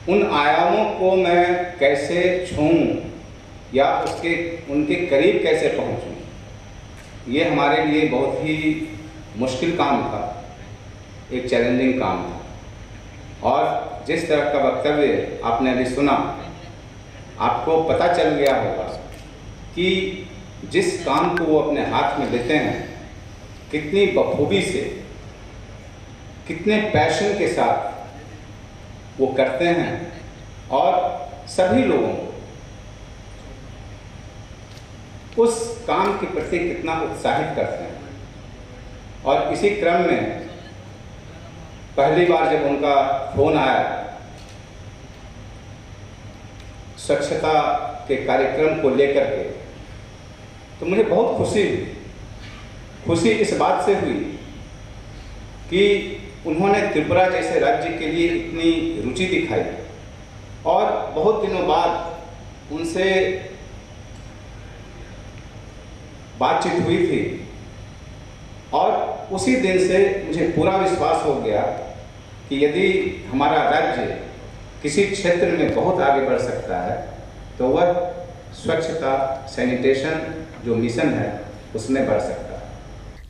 उन आयामों को मैं कैसे छूऊं या उनके करीब कैसे पहुंचूं, ये हमारे लिए बहुत ही मुश्किल काम था, एक चैलेंजिंग काम था। और जिस तरह का वक्तव्य आपने अभी सुना, आपको पता चल गया होगा कि जिस काम को वो अपने हाथ में लेते हैं, कितनी बखूबी से, कितने पैशन के साथ वो करते हैं और सभी लोगों को उस काम के प्रति कितना उत्साहित करते हैं। और इसी क्रम में पहली बार जब उनका फोन आया स्वच्छता के कार्यक्रम को लेकर के, तो मुझे बहुत खुशी हुई। खुशी इस बात से हुई कि उन्होंने त्रिपुरा जैसे राज्य के लिए इतनी रुचि दिखाई और बहुत दिनों बाद उनसे बातचीत हुई थी और उसी दिन से मुझे पूरा विश्वास हो गया कि यदि हमारा राज्य किसी क्षेत्र में बहुत आगे बढ़ सकता है तो वह स्वच्छता, सैनिटेशन जो मिशन है उसमें बढ़ सकता है।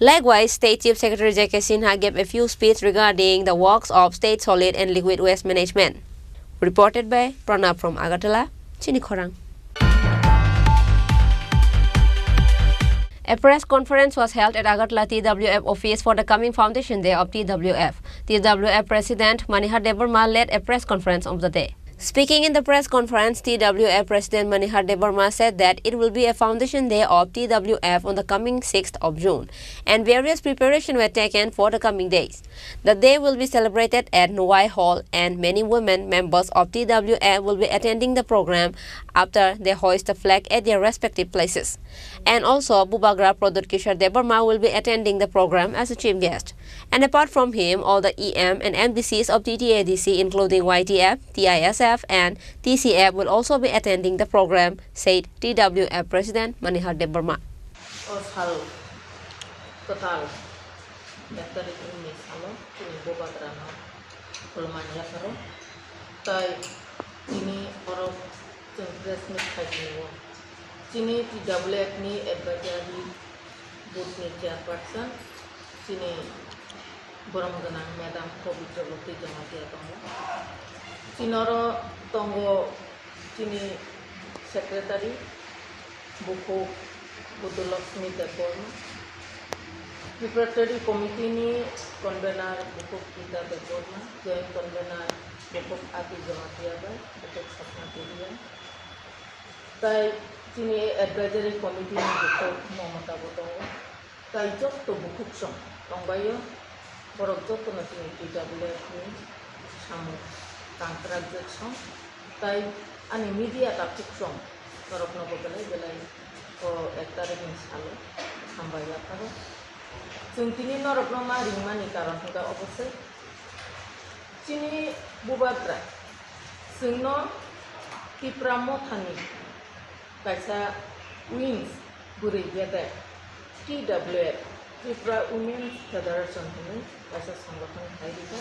Likewise, State Chief Secretary J.K. Sinha gave a few speeches regarding the works of state solid and liquid waste management. Reported by Pranab from Agartala, Chinikhorang. A press conference was held at Agartala TWF office for the coming Foundation Day of TWF. TWF President Manihar Debarma led a press conference of the day. Speaking in the press conference, TWF President Manihar Debarma said that it will be a Foundation Day of TWF on the coming 6th of June, and various preparations were taken for the coming days. The day will be celebrated at Nuwai Hall, and many women members of TWF will be attending the program after they hoist the flag at their respective places. And also, Bubagra Pradut Kishore Debarma will be attending the program as a chief guest. And apart from him, all the EM and MDCs of TTADC, including YTF, TISF, and TCF, will also be attending the program, said TWF President Manihar Debarma. Sini TWF ni advisory board ni chairperson sini borong ganang Madam Pavitra Bhakti Jamatia tongo. Sinoro tongo sini secretary Buku Budulakshmi Deborma. Preparatory committee ni convener Buku Kita Deborma, joint convener Buku Ati Jamatia Bai, Buku Sapna Tirian. Tai sini advisory committee ni Buku Momata Botongo. Tai jok to Buku Song, tongbayo borok jok to na sini TWF ni samu kontrak jok song. Tai ani media tak song. Norok nopo belai o ektarik ni salo sambaya karo. Sentini norok nama ringmani karon hingga opose. Sini bubatra. Sengno kipramo thani. Kaisa wings buri gede. TWF Tripura Women's Federation hini kaisa সংগঠন khai dita.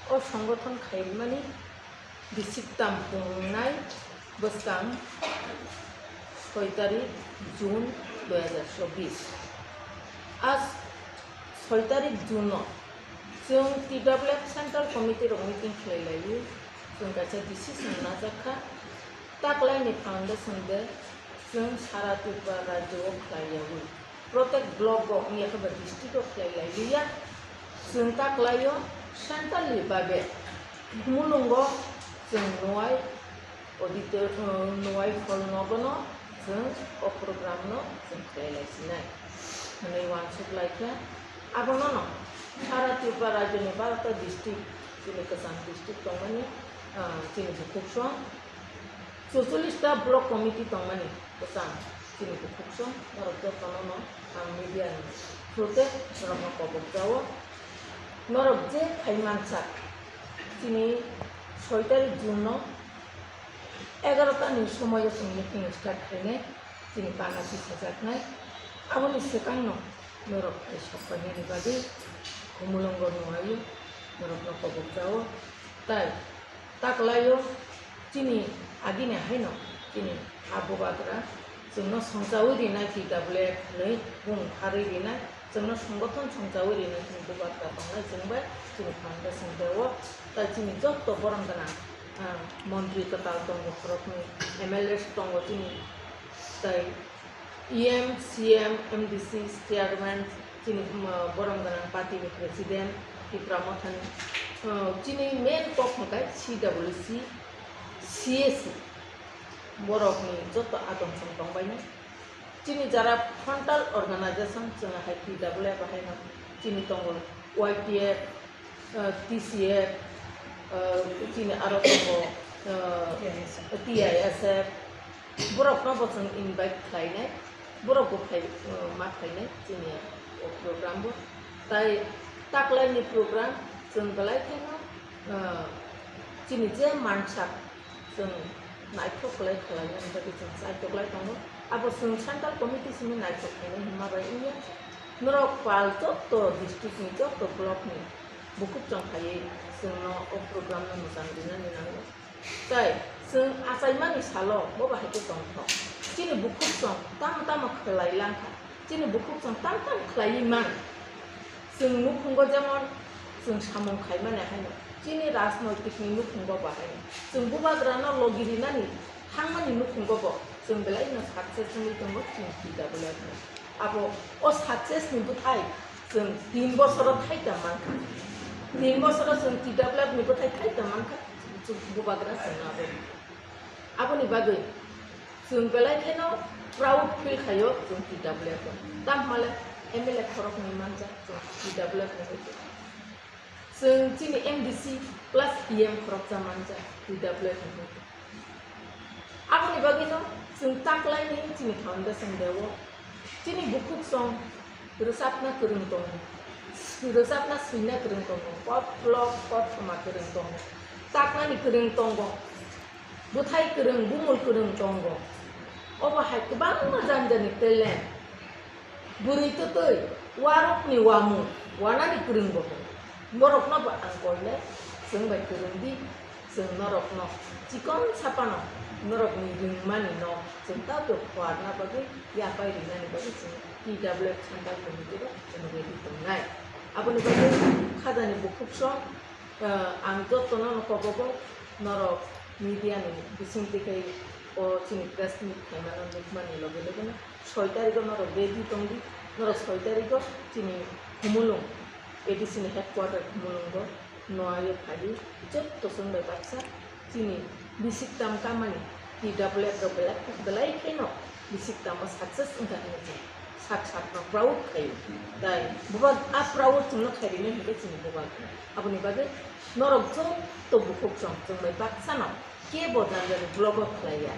O সংগঠন khai mani disiptam pungnai beskang 6 তারিখ June 2024 আজ 6 তারিখ June जों TWF central committee meeting खालामलायो जों गासै decision नाजाखा ताकलायनि foundation दे जों सारा त्रिपुरा राज्योआव खालामो प्रत्येक ब्लॉकआव एखबा डिस्ट्रिक्टआव खालामलायो जों ताकलायो सेंट्रलनि बाबे मुलुगाव जों नय auditor nuai folnogono जों o programno जों खालामलायसिनाय नै वान सप्लाइखा आबोनो सारा त्रिपुरा राज्योनि 12टा डिस्ट्रिक्ट जोंनि गोजान डिस्ट्रिक्ट दंमानि जोंनि बुकुकसं 44टा ब्लक कमिटि दंमानि गोजान जोंनि बुकुकसं नरक जतनो मिडियानि थ्रुते नरक कबकजाओ नरक जे खायमानसा जोंनि 6 तारिख जुन 11টাनि समायाव जों मिटिं स्टार्ट खालामनाय जोंनि बानासि साजाखनाय आबोनि सिगांनो नरक सप्ताहनि बादि मुलुंग नुवायो नरक कबकजाओ ताइ ताकलायो जोंनि आगिने हायनो जोंनि आबोबाग्रा जोंनो संजावै दिनाय TWF नै बुं हारै दिनाय जोंनो संगठन संजावै दिनाय जों बोबाग्रा दंनाय जोंबा जोंनि फाउंडेशन देव ताइ जोंनि जत्त बरंगना मंत्री कताल दंग खरकनि MLAs दंग जोंनि ताइ EM CM MDC चेयरमैन जोंनि बरंगना पार्टीनि प्रेसिडेंट त्रिपुरा मथानि जोंनि मेन पक्षनिफ्राय CWC CAC बरकनि जत्त आदमसन दंबायनो जोंनि जारा फ्रंटल अर्गानाइजेशन जोंहा TWF बाहायनो जोंनि दंग YPF TCF जोंनि आरो दंग TISF बरकनो जों इनभाइट खालामनाय बरकखौ मा खालामनाय जोंनि प्रोग्रामबो ताइ ताकलायनि प्रोग्राम जों गलायखायनो जोंनि जे मानसा जों नायथ'खलाय खालामो ओमफ्राय जों सायथ'खलाय दङ आबो जों सेन्ट्रेल कमिटि सिनि नायथ'खायनो हिमाबायनिया नरक पाल जत्त डिस्ट्रिक्टनि जत्त ब्लकनि बुकुब जंखायै जोंनो ओ प्रोग्रामनो मोजां दिनानै नांगौ ताइ जों आसायमानि साल' बाहायखौ दंथ' जोंनि बुकुब जं ताम खालायलांखा जोंनि बुकुब जं ताम खालायमान जों नुखुंगो जेमन जों सामं खायमाने हायनो जोंनि राजनैतिकनि नुखुंगो बाहायनो जों बुबाग्रानो लगिरिनानि थांमानि नुखुंगो जों बेलायनो साक्सेसनि दङ जों TWF आबो ओ साक्सेसनि बुथाय जों 3 बोसोराव थाइदामानखा 3 बोसोराव जों TWF नि बुथाय थाइदामानखा जों बुबाग्रा जों आबोनि बागै जों बेलायखायनो प्राउड फिल खायो जों TWF दाम माले MLA खरकनि मानजा जों TWF नि जों जोंनि MDC प्लस EM खरक जामानजा TWF नि आबोनि बागैनो जों ताकलायनि जोंनि फाउंडेशन देव जोंनि बुकुक सं रोजाबना गोरों दं रोजाबना सुइना गोरों दं पट ब्लक पट मा गोरों दं ताकलायनि गोरों दं बुथाय गोरों बुमुल गोरों दं अबाहाय गोबां मोजां जानि टेलेन्ट बुरैतो तै वारकनि वामु वानानि गोरों दं बरकनो आं गयले जों बाय गोरोंदि जों नरकनो chicken सापानो norok ni ringmani no cinta to warna bagi ya pai ringani bagi TWF Central Committee ro ready tongnai aboni bagi khadani bukukso ang jottono kobogo norok media ni bisingti kai o chini press meet khaimano nikmani loge loge na 6 tarikh norok ready tongdi norok 6 tarikh chini humulung ADC ni headquarter humulung go noayo khadi jotto songbai baksa chini bisik tam kamani TWF ro belai keno bisik tam success unta ni sak no proud khai dai bubag a proud tungno khari ne hebe chini bubag abuni bage norok jo to bukuk chong bai baksa no ke bojanjani blog of khaya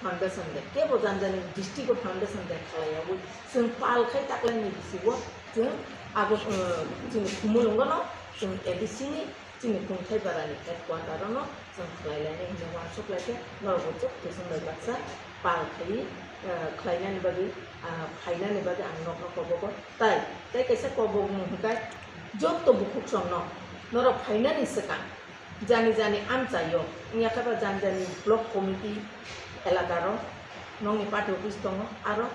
foundation de ke bojanjani district foundation de khaya bu sing pal khai taklan ni bisibo jung ago chini kumulungo no jung ADC ni chini kungthai barani headquarter no jung khlailani ne workshop lake norok jo to sing baksa pal khai khlainani bagi khainani bagi ang nok nok kobo tai kaisa kobo mukai jot to bukuk chong no norok khainani sekan jani am chayo nya khaba janjani block committee elakaro nongi party office tongo aro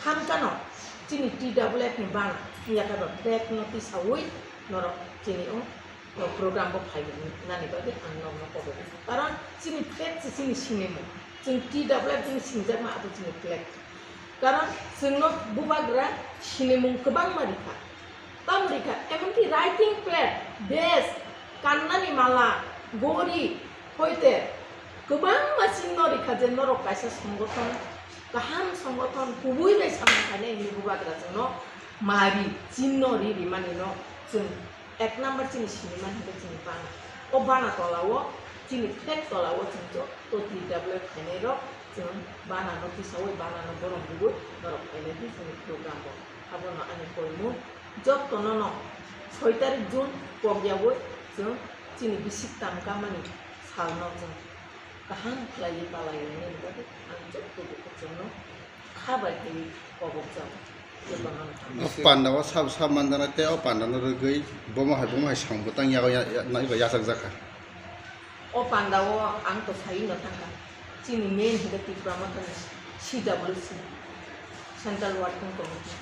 khamkano chini TWF ni bang nya khaba back notice awui norok chini o program bo khaini nani bagi ang nok nok kobo karon chini flex chini sinemo chini TWF chini sinjama abu chini flex karon singno bubagra sinemung kebang marika tamrika emonki writing pad desk kannani mala gori hoite kebang masin norika je norok kaisa সংগঠন kaham সংগঠন kubui bai samkhane ni bubagra jeno mari chinno ri rimani no jeng ek number chini sinima hebe chini bana o bana tolawo chini tek tolawo chinto to TWF khanero jeng bana no tisawai bana no borong bugu norok khaine di chini program bo abono ani koimu job tono no 6 tarik June pogyawo jeng chini bisik tam kamani salno jeng kaham khlai palai ne bade ang job to jono khabai ki pogok jam Pandawa sab mandana te o pandana rugui boma hai sangbutang ya nai ba yasak jaka o pandawo ang to sai no tangka chini main hide ti pramatan CWC Central Working Committee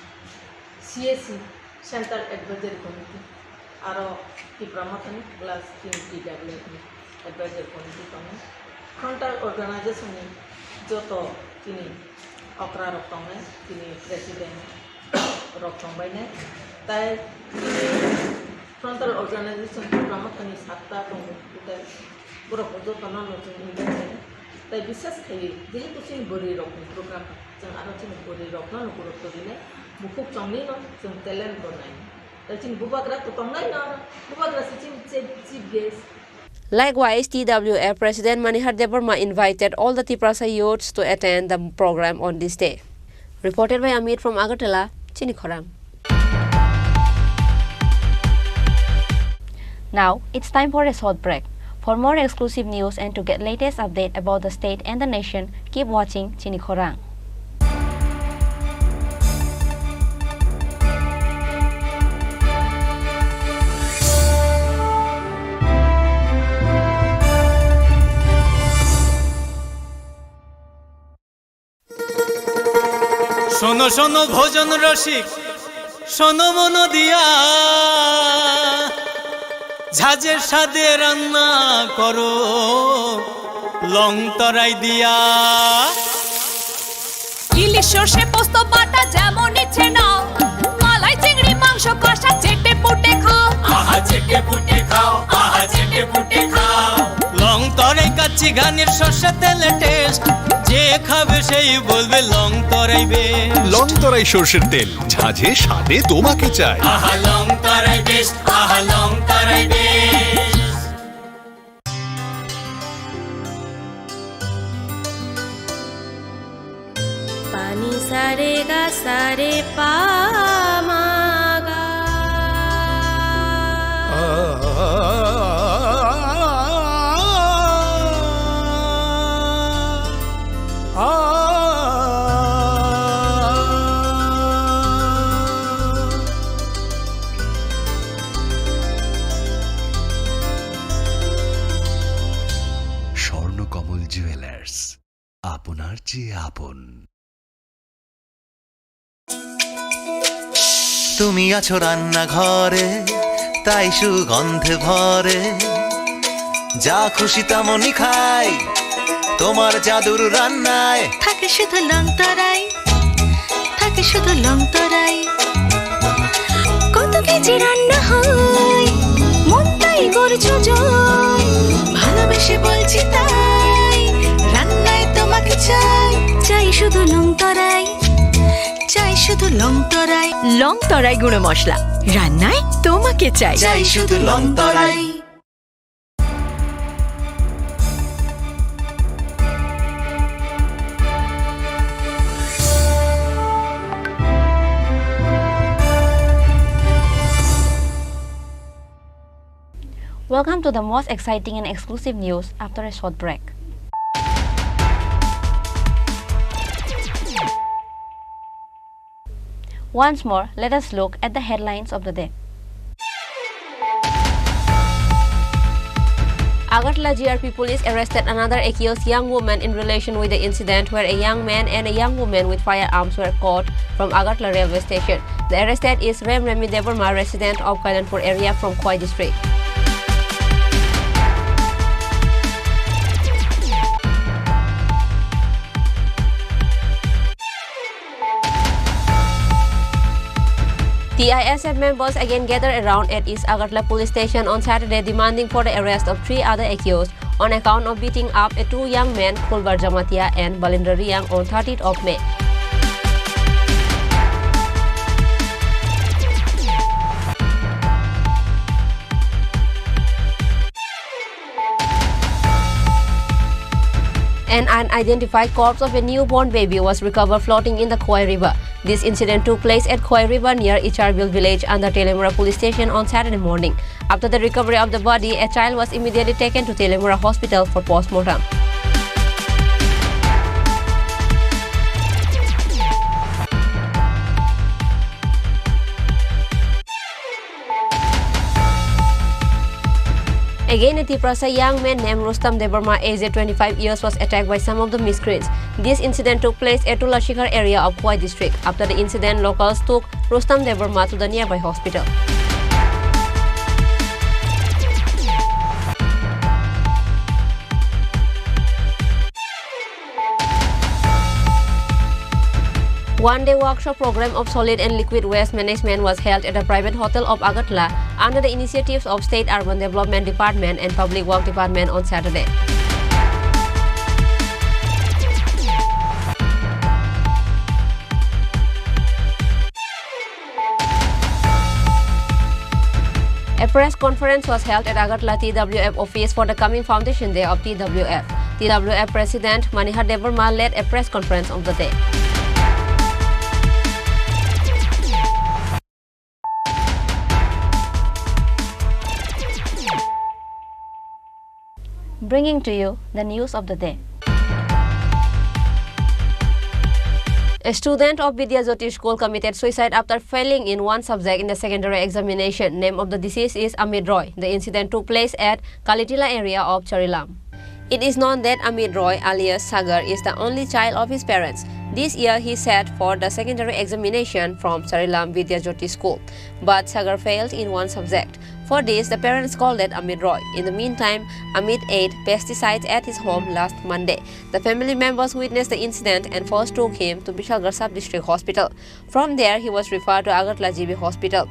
CAC Central Advisory Committee aro ti pramatan plus TWF Advisory Committee tomo frontal organization ni joto chini okra roktonge chini president roktongai ne tai frontal organization pramatan ni satta tomo utai pura pojo tono no chini tai বিশেষ খাই যেহেতু চিনি বড়ি rock programme जों आरो चिनि बरि रक न गुरुत्व दिने मुखुक चंगनि न जों टेलेन्ट बनाय tai चिनि बुबाग्रा तो तंगनाय न बुबाग्रा चिनि chief guest. Likewise, TWF President Manihar Debarma invited all the Tiprasa youths to attend the program on this day. Reported by Amit from Agartala, Chini Khorang. Now, it's time for a short break. For more exclusive news and to get latest update about the state and the nation, keep watching Chini Khorang. শোনো শোনো ভোজন রসিক শোনো মন দিয়া ঝাঁঝের স্বাদে রান্না করো লং তরাই দিয়া ইলিশ সর্ষে পোস্ত বাটা যেমন ইচ্ছে নাও মালাই চিংড়ি মাংস কষা চেটে পুটে খাও আহা চেটে পুটে খাও আহা চেটে পুটে খাও লং তরাই কাচ্চি ঘানির সর্ষে তেলে টেস্ট যে খাবে সেই বলবে লং তরাই বেশ লং তরাই সরষের তেল ঝাঁঝে স্বাদে তোমাকে চাই আহা লং তরাই বেশ আহা লং তরাই বেশ পানি সারে গা সারে পা মা গা স্বর্ণকমল জুয়েলার্স আপনার চেয়ে আপন। তুমি আছো রান্নাঘরে, তাই সুগন্ধে ভরে, যা খুশি তেমনই খাই তোমার জাদুর রান্নায়। থাকে শুধু লং তরাই, থাকে শুধু লং তরাই, কত কেজি রান্না হয় মন তাই করছো জয়, ভালোবেসে বলছি তাই রান্নায় তোমাকে চাই, চাই শুধু লং তরাই, চাই শুধু লং তরাই। লং তরাই গুঁড়ো মশলা, রান্নায় তোমাকে চাই, চাই শুধু long Terai. Welcome to the most exciting and exclusive news after a short break. Once more, let us look at the headlines of the day. Agartala GRP police arrested another accused young woman in relation with the incident where a young man and a young woman with firearms were caught from Agartala railway station. The arrested is Remi Devarma, resident of Kailanpur area from Khoi district. TISF members again gathered around at East Agartala police station on Saturday demanding for the arrest of 3 other accused on account of beating up 2 young men, Kulbar Jamatia and Balindra Riang, on 30th of May. An unidentified corpse of a newborn baby was recovered floating in the Khoi River. This incident took place at Khoi River near Icharbil village under Telemura police station on Saturday morning. After the recovery of the body, a child was immediately taken to Telemura hospital for post-mortem. Again, a Tiprasa young man named Rustam Devarma, aged 25 years, was attacked by some of the miscreants. This incident took place at Tulashikar area of Khoi district. After the incident, locals took Rustam Devarma to the nearby hospital. One-day workshop program of solid and liquid waste management was held at a private hotel of Agartala under the initiatives of State Urban Development Department and Public Works Department on Saturday. A press conference was held at Agartala TWF office for the coming Foundation Day of TWF. TWF President Manihar Devarma led a press conference of the day. Bringing to you the news of the day. A student of Vidya Jyoti School committed suicide after failing in one subject in the secondary examination. Name of the deceased is Amit Roy. The incident took place at Kalitila area of Charilam. It is known that Amit Roy alias Sagar is the only child of his parents. This year he sat for the secondary examination from Charilam Vidya Jyoti School, but Sagar failed in one subject. For this, the parents scolded Amit Roy. In the meantime, Amit ate pesticides at his home last Monday. The family members witnessed the incident and first took him to Bishalgarh Sub-District Hospital. From there, he was referred to Agartala GB Hospital.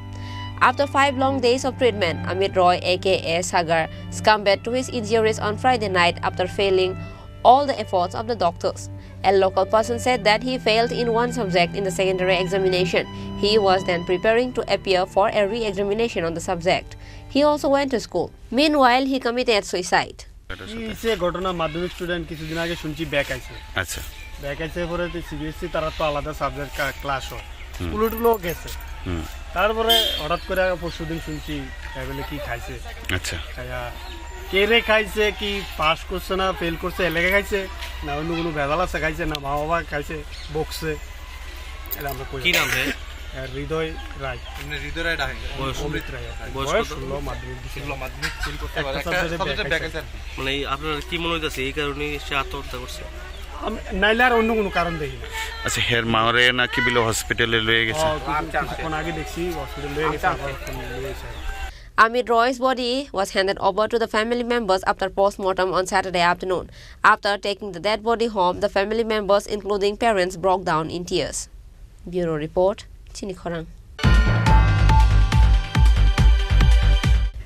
After 5 long days of treatment, Amit Roy aka Sagar succumbed to his injuries on Friday night after failing all the efforts of the doctors. A local person said that he failed in one subject in the secondary examination. He was then preparing to appear for a re-examination on the subject. He also went to school. Meanwhile, he committed suicide. সে ঘটনা মাধ্যমিক student কিছুদিন আগে শুনছি back আইছে। আচ্ছা, back আইছে পরে CBSE তারা তো আলাদা সাবজেক্ট ক্লাস হয়, স্কুলগুলো গেছে। তারপরে হঠাৎ করে পরশুদিন শুনছি বলে কি খাইছে। আচ্ছা, কেরে খাইছে, কি পাস করছে না ফেল করছে এলাকা খাইছে না অন্য কোনো ভেজাল আছে খাইছে না মা বাবা খাইছে বকছে, এটা আমরা কই। কি নাম রে? হৃদয় রায়। হৃদয় রায় ডাকে অমৃত রায়। বয়স 16 মাধ্যমিক ফেল করতে পারে। মানে আপনার কি মনে হইতাছে এই কারণে সে আত্মহত্যা করছে? নাইলে আর অন্য কোনো কারণ দেখি না। আচ্ছা হের মারে নাকি বিলো হসপিটালে লয়ে গেছে কিছুক্ষণ আগে দেখছি হসপিটালে লয়ে গেছে আবার লয়ে গেছে। Amit Roy's body was handed over to the family members after post-mortem on Saturday afternoon. After taking the dead body home, the family members, including parents, broke down in tears. Bureau Report, Chini Khorang.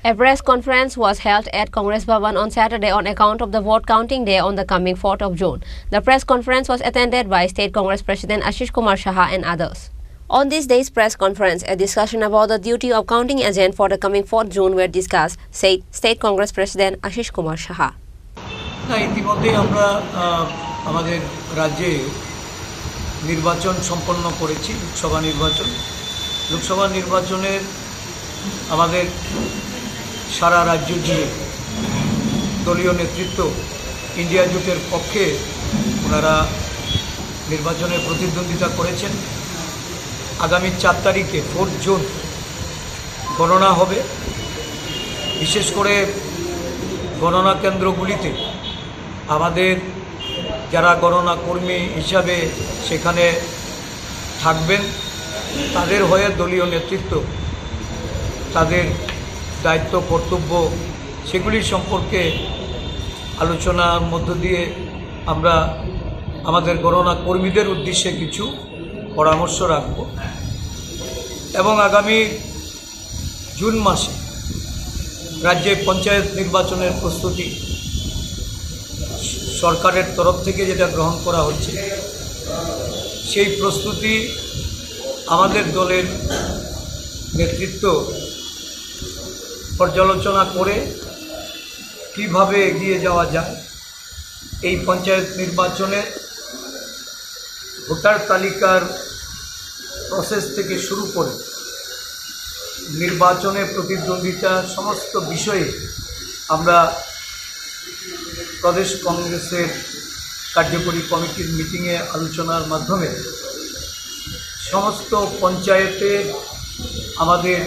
A press conference was held at Congress Bhavan on Saturday on account of the vote counting day on the coming 4th of June. The press conference was attended by State Congress President Ashish Kumar Saha and others. On this day's press conference, a discussion about the duty of counting agent for the coming 4th June were discussed, said State Congress President Ashish Kumar Saha. ইতিমধ্যে আমরা আমাদের রাজ্যে নির্বাচন সম্পন্ন করেছি, লোকসভা নির্বাচন। লোকসভা নির্বাচনের আমাদের সারা রাজ্য জুড়ে দলীয় নেতৃত্ব ইন্ডিয়া জোটের পক্ষে ওনারা নির্বাচনে প্রতিদ্বন্দ্বিতা করেছেন। আগামী 4 তারিখে 4 জুন গণনা হবে। বিশেষ করে গণনা কেন্দ্রগুলিতে আমাদের যারা গণনা কর্মী হিসাবে সেখানে থাকবেন তাদের হয়ে দলীয় নেতৃত্ব তাদের দায়িত্ব কর্তব্য সেগুলি সম্পর্কে আলোচনার মধ্য দিয়ে আমরা আমাদের গণনা কর্মীদের উদ্দেশ্যে কিছু পরামর্শ রাখব এবং আগামী জুন মাসে রাজ্যে পঞ্চায়েত নির্বাচনের প্রস্তুতি সরকারের তরফ থেকে যেটা গ্রহণ করা হচ্ছে সেই প্রস্তুতি আমাদের দলের নেতৃত্ব পর্যালোচনা করে কিভাবে এগিয়ে যাওয়া যায়। এই পঞ্চায়েত নির্বাচনে ভোটার তালিকার প্রসেস থেকে শুরু করে নির্বাচনে প্রতিদ্বন্দ্বিতা সমস্ত বিষয়ে আমরা প্রদেশ কংগ্রেসের কার্যকরী কমিটির মিটিংয়ে আলোচনার মাধ্যমে সমস্ত পঞ্চায়েতে আমাদের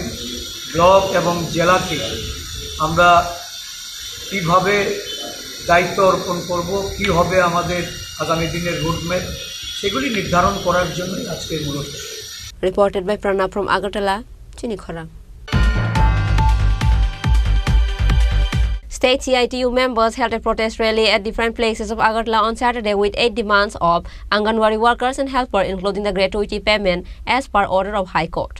ব্লক এবং জেলাকে আমরা কীভাবে দায়িত্ব অর্পণ করব, কী হবে আমাদের আগামী দিনের রোডম্যাপ সেগুলি নির্ধারণ করার জন্যই আজকের মূলত। Reported by Pranav from Agartala, Chini Khorang. State CITU members held a protest rally at different places of Agartala on Saturday with 8 demands of Anganwadi workers and helpers, including the gratuity payment as per order of High Court.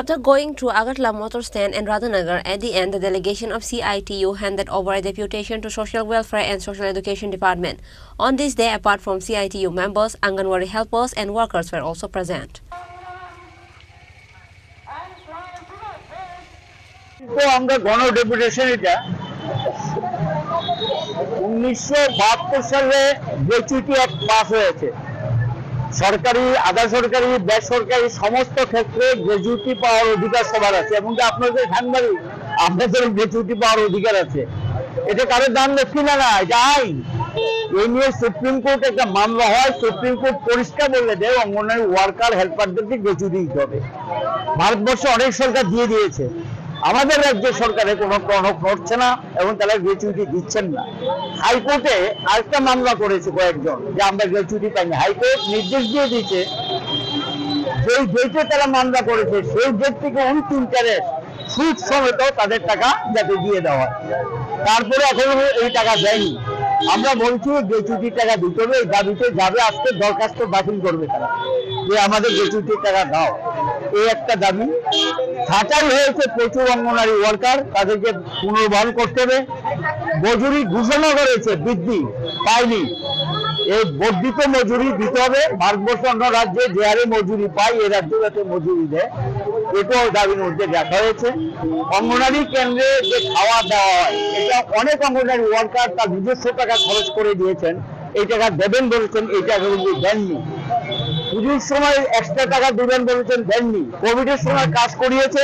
After going through Agartala Motor Stand and Radhanagar, at the end, the delegation of CITU handed over a deputation to Social Welfare and Social Education Department. On this day, apart from CITU members, Anganwadi helpers and workers were also present. আমরা গণ deputation এটা 1972 সালে gratuity act pass হয়েছে। সরকারি, আধা সরকারি, বেসরকারি সমস্ত ক্ষেত্রে গ্র্যাচুইটি পাওয়ার অধিকার সবার আছে এবং আপনাদের সাংবাদিক আপনাদের গ্র্যাচুইটি পাওয়ার অধিকার আছে। এটা কারোর দান দক্ষিণা না, এটা আইন। এই নিয়ে সুপ্রিম কোর্ট একটা মামলা হয়, সুপ্রিম কোর্ট পরিষ্কার বলে দেয় অঙ্গনওয়াড়ি ওয়ার্কার হেল্পারদেরকে গ্র্যাচুইটি দিতে হবে। ভারতবর্ষে অনেক সরকার দিয়ে দিয়েছে, আমাদের রাজ্যের সরকারে কোনো প্রণব করছে না এবং তারা গ্র্যাচুইটি দিচ্ছেন না। হাইকোর্টে আরেকটা মামলা করেছে কয়েকজন যে আমরা গ্র্যাচুইটি পাইনি। হাইকোর্ট নির্দেশ দিয়ে দিয়েছে যেই ডেটে তারা মামলা করেছে সেই ডেট থেকে ইন্টারেস্ট সুদ সমেত তাদের টাকা যাতে দিয়ে দেওয়া হয়। তারপরে এখনো এই টাকা দেয়নি। আমরা বলছি গ্র্যাচুইটির টাকা দিতে হবে, এই দাবিতে যাবে আজকে দরখাস্ত বাতিল করবে তারা যে আমাদের গ্র্যাচুইটির টাকা দাও, এই একটা দাবি। ছাঁটাই হয়েছে প্রচুর অঙ্গনওয়াড়ি ওয়ার্কার, তাদেরকে পুনর্বহাল করতে হবে। মজুরি ঘোষণা করেছে, বৃদ্ধি পায়নি, এই বর্ধিত মজুরি দিতে হবে। ভারতবর্ষ অন্য রাজ্যে যে হারে মজুরি পায় এ রাজ্যে যাতে মজুরি দেয়, এটাও দাবির মধ্যে দেখা হয়েছে। অঙ্গনওয়াড়ি কেন্দ্রে যে খাওয়া দাওয়া হয় এটা অনেক অঙ্গনওয়াড়ি ওয়ার্কার তার নিজস্ব টাকা খরচ করে দিয়েছেন, এই টাকা দেবেন বলেছেন, এই টাকা কিন্তু দেননি। পুজোর সময় এক্সট্রা টাকা দেবেন বলেছেন, দেননি। কোভিডের সময় কাজ করিয়েছে,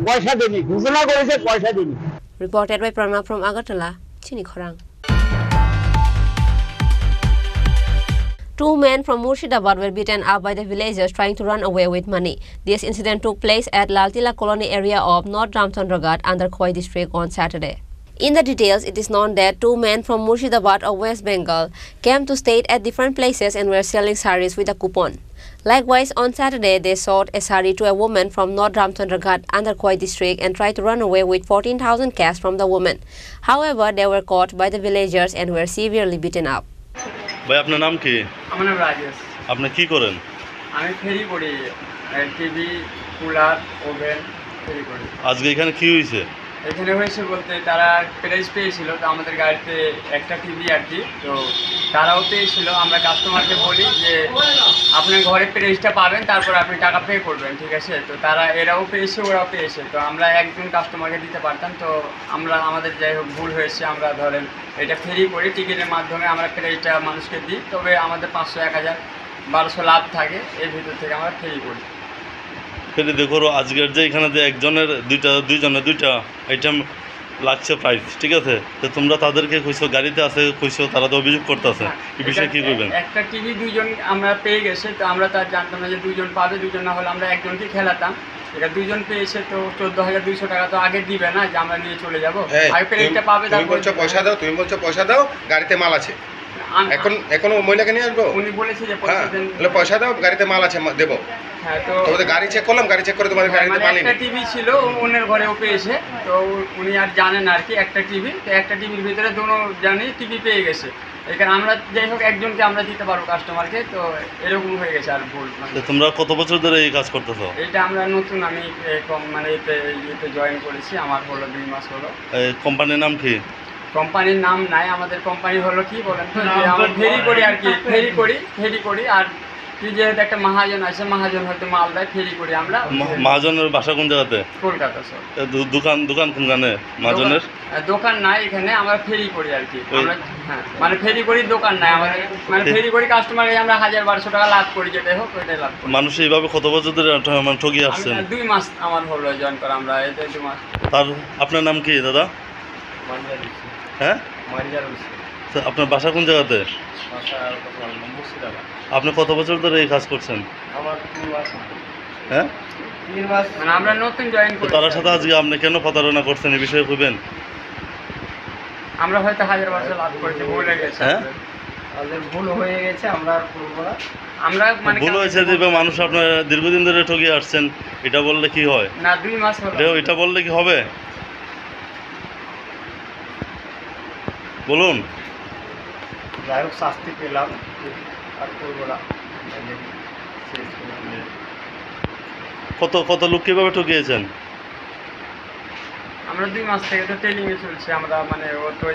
পয়সা দেননি, ঘোষণা করেছে, পয়সা দেননি। Reported by Pranav from Agartala, Chini Khorang. Two men from Murshidabad were beaten up by the villagers trying to run away with money. This incident took place at Laltila colony area of North Ramchandragarh under Khoi district on Saturday. In the details, it is known that two men from Murshidabad of West Bengal came to stay at different places and were selling saris with a coupon. Likewise, on Saturday, they sold a sari to a woman from North Ramchandragarh under Khoi district and tried to run away with 14,000 cash from the woman. However, they were caught by the villagers and were severely beaten up. ভাই আপনার নাম কি? আমার নাম রাজেশ। আপনি কি করেন? আমি ফেরি করি, টিভি, কুলার, ওভেন ফেরি করি। আজকে এখানে কি হয়েছে? এখানে হয়েছে বলতে তারা প্রাইজ পেয়েছিল, তো আমাদের গাড়িতে একটা টিভি আর কি, তো তারাও পেয়েছিল। আমরা কাস্টমারকে বলি যে আপনার ঘরে প্রাইজটা পাবেন, তারপর আপনি টাকা পে করবেন, ঠিক আছে? তো তারা এরাও পেয়েছে, ওরাও পেয়েছে। তো আমরা একজন কাস্টমারকে দিতে পারতাম, তো আমরা আমাদের যাই হোক ভুল হয়েছে। আমরা ধরেন এটা ফ্রি করি, টিকিটের মাধ্যমে আমরা প্রাইজটা মানুষকে দিই, তবে আমাদের 500, 1000, 1200 লাভ থাকে, এর ভিতর থেকে আমরা ফ্রি করি। ফেরি দেখো আজকের যে এখানে যে একজনের দুইজনের দুইটা আইটেম লাগছে প্রাইস, ঠিক আছে? তো তোমরা তাদেরকে কইছো গাড়িতে আছে, কইছো তারা তো অভিযোগ করতেছে, এই বিষয়ে কি করবেন? একটা টিভি দুইজন আমরা পেয়ে গেছে, তো আমরা তার জানতাম না যে দুইজন পাবে, দুইজন না হলে আমরা একজনকে খেলাতাম। এটা দুইজন পেয়েছে, তো 14,200 টাকা তো আগে দিবে না যে আমরা নিয়ে চলে যাবো, আগে প্রাইসটা পাবে। তুমি বলছো পয়সা দাও, তুমি বলছো পয়সা দাও, গাড়িতে মাল আছে। এখন মহিলাকে নিয়ে আসবো, উনি বলেছে যে পয়সা দেন, পয়সা দাও, গাড়িতে মাল আছে, দেবো। হ্যাঁ, তো তোমাদের গাড়ি চেক করলাম, গাড়ি চেক করে তোমাদের গাড়িতে মাল একটা টিভি ছিল, অন্যের ঘরেও পেয়েছে, তো উনি আর জানেন আর কি একটা টিভি, তো একটা টিভির ভিতরে দুটো জানি টিভি পেয়ে গেছে। এখানে আমরা যাই হোক একজনকে আমরা দিতে পারবো কাস্টমারকে, তো এরকম হয়ে গেছে। আর ভুল তোমরা কত বছর ধরে এই কাজ করতেছো? এটা আমরা নতুন, আমি মানে এতে জয়েন করেছি, আমার হলো 2 মাস হলো। কোম্পানির নাম কি? কোম্পানির নাম নাই, আমাদের কোম্পানি হলো কি বলেন তো, যে আমরা ফেরি করি আর কি, ফেরি করি। আর যেহেতু একটা মহাজন আছে, মহাজন হয়তো মাল দেয়, ফেরি করি আমরা। মহাজনের বাসা কোন জায়গাতে? কলকাতা স্যার। দোকান কোনখানে মহাজনের? দোকান নাই এখানে, আমরা ফেরি করি আর কি। আমরা হ্যাঁ মানে ফেরি করি, দোকান নাই আমাদের, মানে ফেরি করি কাস্টমারকে আমরা 1000-1200 টাকা লাভ করি, যেটাই হোক ওইটাই লাভ করি। মানুষ এইভাবে কত বছর ধরে ঠকিয়ে আসছেন? 2 মাস আমার হলো জয়েন করা, আমরা এতে 2 মাস। তার আপনার নাম কি দাদা? হ্যাঁ, আপনার বাসা কোন জায়গাতে? আপনি কত বছর ধরে এই কাজ করছেন? হ্যাঁ, 3 মাস, মানে আমরা নতুন জয়েন করি। তার সাথে আজকে আপনি কেন প্রতারণা করছেন এই বিষয়ে কইবেন? আমরা হয়তো 1000-1200 লাভ করেছি, ভুল হয়ে গেছে। হ্যাঁ, আমাদের ভুল হয়ে গেছে, আমরা আর করব না। আমরা মানে ভুল হয়েছে যে মানুষ আপনার দীর্ঘদিন ধরে ঠকিয়ে আসছেন, এটা বললে কি হয়? না, 2 মাস হলো। এটা বললে কি হবে? বলুন। যাই হোক শাস্তি পেলাম, আর করবো না। কত লোক কিভাবে ঠকিয়েছেন? আমরা 2 মাস থেকে তো ট্রেনিং এ চলছে, আমরা মানে ও তো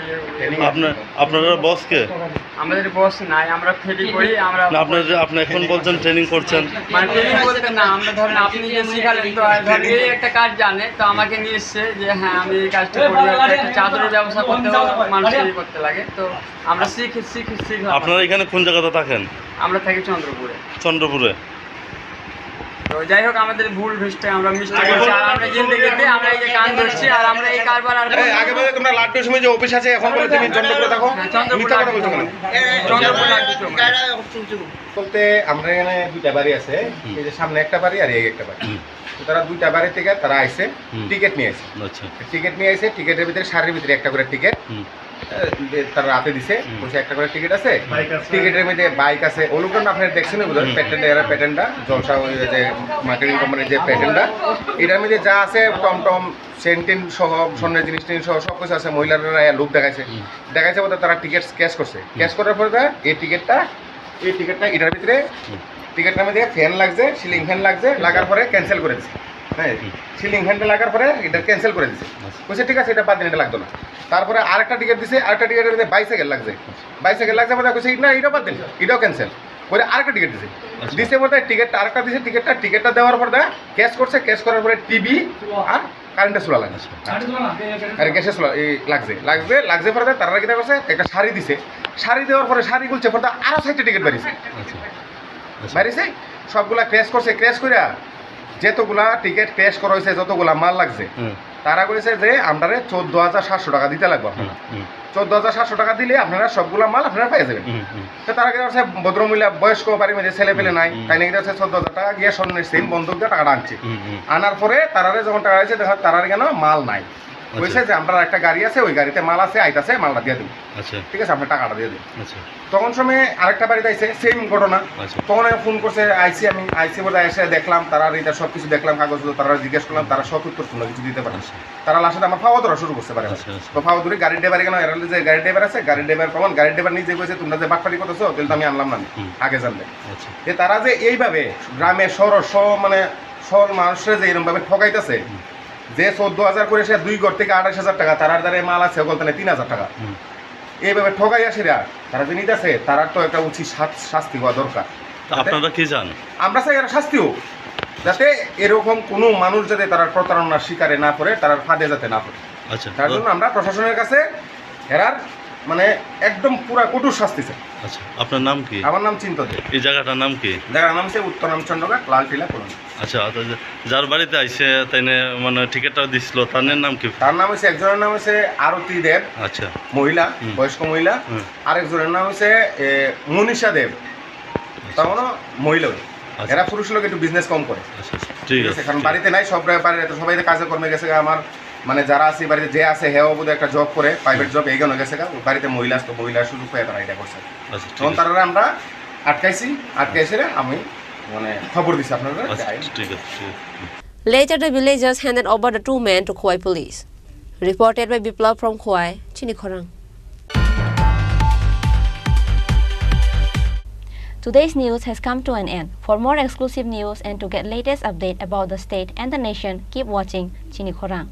আপনারা বস কে? আমাদের বস নাই, আমরা ফেরি করি। আমরা আপনি এখন বলছেন ট্রেনিং করছেন, মানে ট্রেনিং বলতে না, আমরা ধরেন আপনি যে শিখালেন, তো ধরেন এই একটা কাজ জানে, তো আমাকে নিয়ে এসছে যে হ্যাঁ আমি এই কাজটা করি, একটা চাদরের ব্যবসা করতে মানুষেরই করতে লাগে, তো আমরা শিখি। আপনারা এখানে কোন জায়গাতে থাকেন? আমরা থাকি চন্দ্রপুরে। তো যাই হোক আমাদের ভুল ভ্রষ্টে আমরা মিস্টেক করছি, আর আমরা জিন্দেগিতে আমরা এই যে কান ধরছি, আর আমরা এই কারবার আর আগে বলে তোমরা লাড্ডু সময় যে অফিস আছে, এখন বলে তুমি চন্দ্রপুরে থাকো। চন্দ্রপুর বলতে আমরা এখানে 2টা বাড়ি আছে, এই যে সামনে একটা বাড়ি আর এই একটা বাড়ি, তো তারা 2টা বাড়ি থেকে তারা আইছে, টিকিট নিয়ে আসে। টিকিট নিয়ে আসে, টিকিটের ভিতরে শাড়ির ভিতরে একটা করে টিকিট তারা রাতে দিছে, বলছে একটা করে টিকিট আছে, টিকিটের মধ্যে বাইক আছে। ও লোকটা আপনার দেখছেন প্যাটার্নটা জলসা, ওই যে মার্কেটিং কোম্পানির যে প্যাটার্নটা, এটার মধ্যে যা আছে টমটম, সেন্টিন সহ, স্বর্ণের জিনিস টিনিস সহ সব কিছু আছে। মহিলারা লোক দেখাইছে বলতে তারা টিকিট ক্যাশ করছে। ক্যাশ করার পরে এই টিকিটটা এটার ভিতরে, টিকিটটার মধ্যে ফ্যান লাগছে, সিলিং ফ্যান লাগছে, লাগার পরে ক্যান্সেল করে দিচ্ছে। হ্যাঁ, সিলিং ফ্যানটা লাগার পরে এটা ক্যান্সেল করে দিচ্ছে। বলছে ঠিক আছে, এটা বাদ দিন, এটা লাগতো না। তারপরে আরেকটা টিকিট দিছে, আরেকটা টিকিটের মধ্যে বাইসাইকেল লাগছে, মানে কইছে না এটা বাদ দিন, এটাও ক্যান্সেল করে আরেকটা টিকিট দিছে বলতে টিকিটটা আরেকটা দিছে। টিকিটটা দেওয়ার পর ক্যাশ করছে, ক্যাশ করার পরে টিভি আর কারেন্টের চুলা লাগছে, আর গ্যাসের চুলা লাগছে পরে তারা কিনা করছে, একটা শাড়ি দিছে। শাড়ি দেওয়ার পরে শাড়ি খুলছে পরে আরও 6টা টিকিট বাড়িছে, সবগুলা ক্র্যাশ করছে। ক্র্যাশ করে যতগুলা টিকিট ক্র্যাশ করা হয়েছে, যতগুলা মাল লাগছে, তারা করেছে যে আমরা 14,700 টাকা দিতে লাগবে আপনারা 14,700 টাকা দিলে আপনারা সবগুলা মাল আপনারা পেয়ে যাবেন। তো তারা কি করছে ভদ্রমহিলা বয়স্ক বাড়ির মধ্যে ছেলে পেলে নাই তাই নাকি 14,000 টাকা গিয়ে স্বর্ণের সেন বন্দুক দিয়ে টাকাটা আনছে। আনার পরে তারারে যখন টাকা আছে দেখা তারার কেন মাল নাই বলছে যে আমরা একটা গাড়ি আছে ওই গাড়িতে মাল আছে আইতাছে মালটা দিয়ে দেবো। আচ্ছা ঠিক আছে আপনি টাকাটা দিয়ে দেবেন। আচ্ছা তখন সময় আরেকটা বাড়িতে আইছে সেম ঘটনা। তখন আমি ফোন করছে আমি আইসি বলে এসে দেখলাম তারা এটা সব কিছু দেখলাম কাগজ তারা জিজ্ঞেস করলাম তারা সব উত্তর শুনলো কিছু দিতে পারে তারা লাস্টে আমার ফাওয়া ধরা শুরু করতে পারে। তো ফাওয়া ধরে গাড়ির ড্রাইভার কেন এরালে যে গাড়ির ড্রাইভার আছে গাড়ির ড্রাইভার প্রমাণ গাড়ির ড্রাইভার নিজে বলছে তোমরা যে বাটপাটি করতেছো তাহলে তো আমি আনলাম না আগে জানলে। যে তারা যে এইভাবে গ্রামে মানে সরল মানুষের যে এরকম ভাবে ঠকাইতেছে যে 14,000 করে সে 2 ঘর থেকে 28,000 টাকা তার দ্বারা মাল আছে বলতে 3,000 টাকা এইভাবে ঠকাই আসে তারা যে নিতেছে তারা তো একটা উচিত শাস্তি হওয়া দরকার। আপনারা কি জান আমরা চাই এরা শাস্তি হোক যাতে এরকম কোনো মানুষ যাতে তারা প্রতারণার শিকারে না করে তারা ফাঁদে যাতে না পড়ে। আচ্ছা তার জন্য আমরা প্রশাসনের কাছে এরার মানে একদম পুরা কঠোর শাস্তি চাই। আচ্ছা আপনার নাম কি? আমার নাম চিন্তদে। এই জায়গাটার নাম কি? জায়গার নাম হচ্ছে উত্তর রামচন্দ্রঘাট লালটিলা কলোনি। আচ্ছা যার বাড়িতে আইসে তাই মানে টিকিটটা দিছিল তার নাম কি? তার নাম হচ্ছে একজনের নাম হচ্ছে আরতি দেব আচ্ছা মহিলা বয়স্ক মহিলা আরেকজনের নাম হচ্ছে মনীষা দেব তার মানে মহিলা। এরা পুরুষ লোক একটু বিজনেস কম করে। ঠিক আছে কারণ বাড়িতে নাই সব সবাই কাজে কর্মে গেছে আমার মানে যারা আছে বাড়িতে যে আছে হেও বোধ একটা জব করে প্রাইভেট জব এই গেছে বাড়িতে মহিলা তো মহিলার সুযোগ পেয়ে তারা এটা করছে। তখন তারা আমরা আটকাইছি আমি মানে খবর দিছি আপনারা। ঠিক আছে। Later, the villagers handed over the two men to Khoi police. Reported by Biplav from Khoi, Chinikhorang. Today's news has come to an end. For more exclusive news and to get latest update about the state and the nation, keep watching Chinikhorang.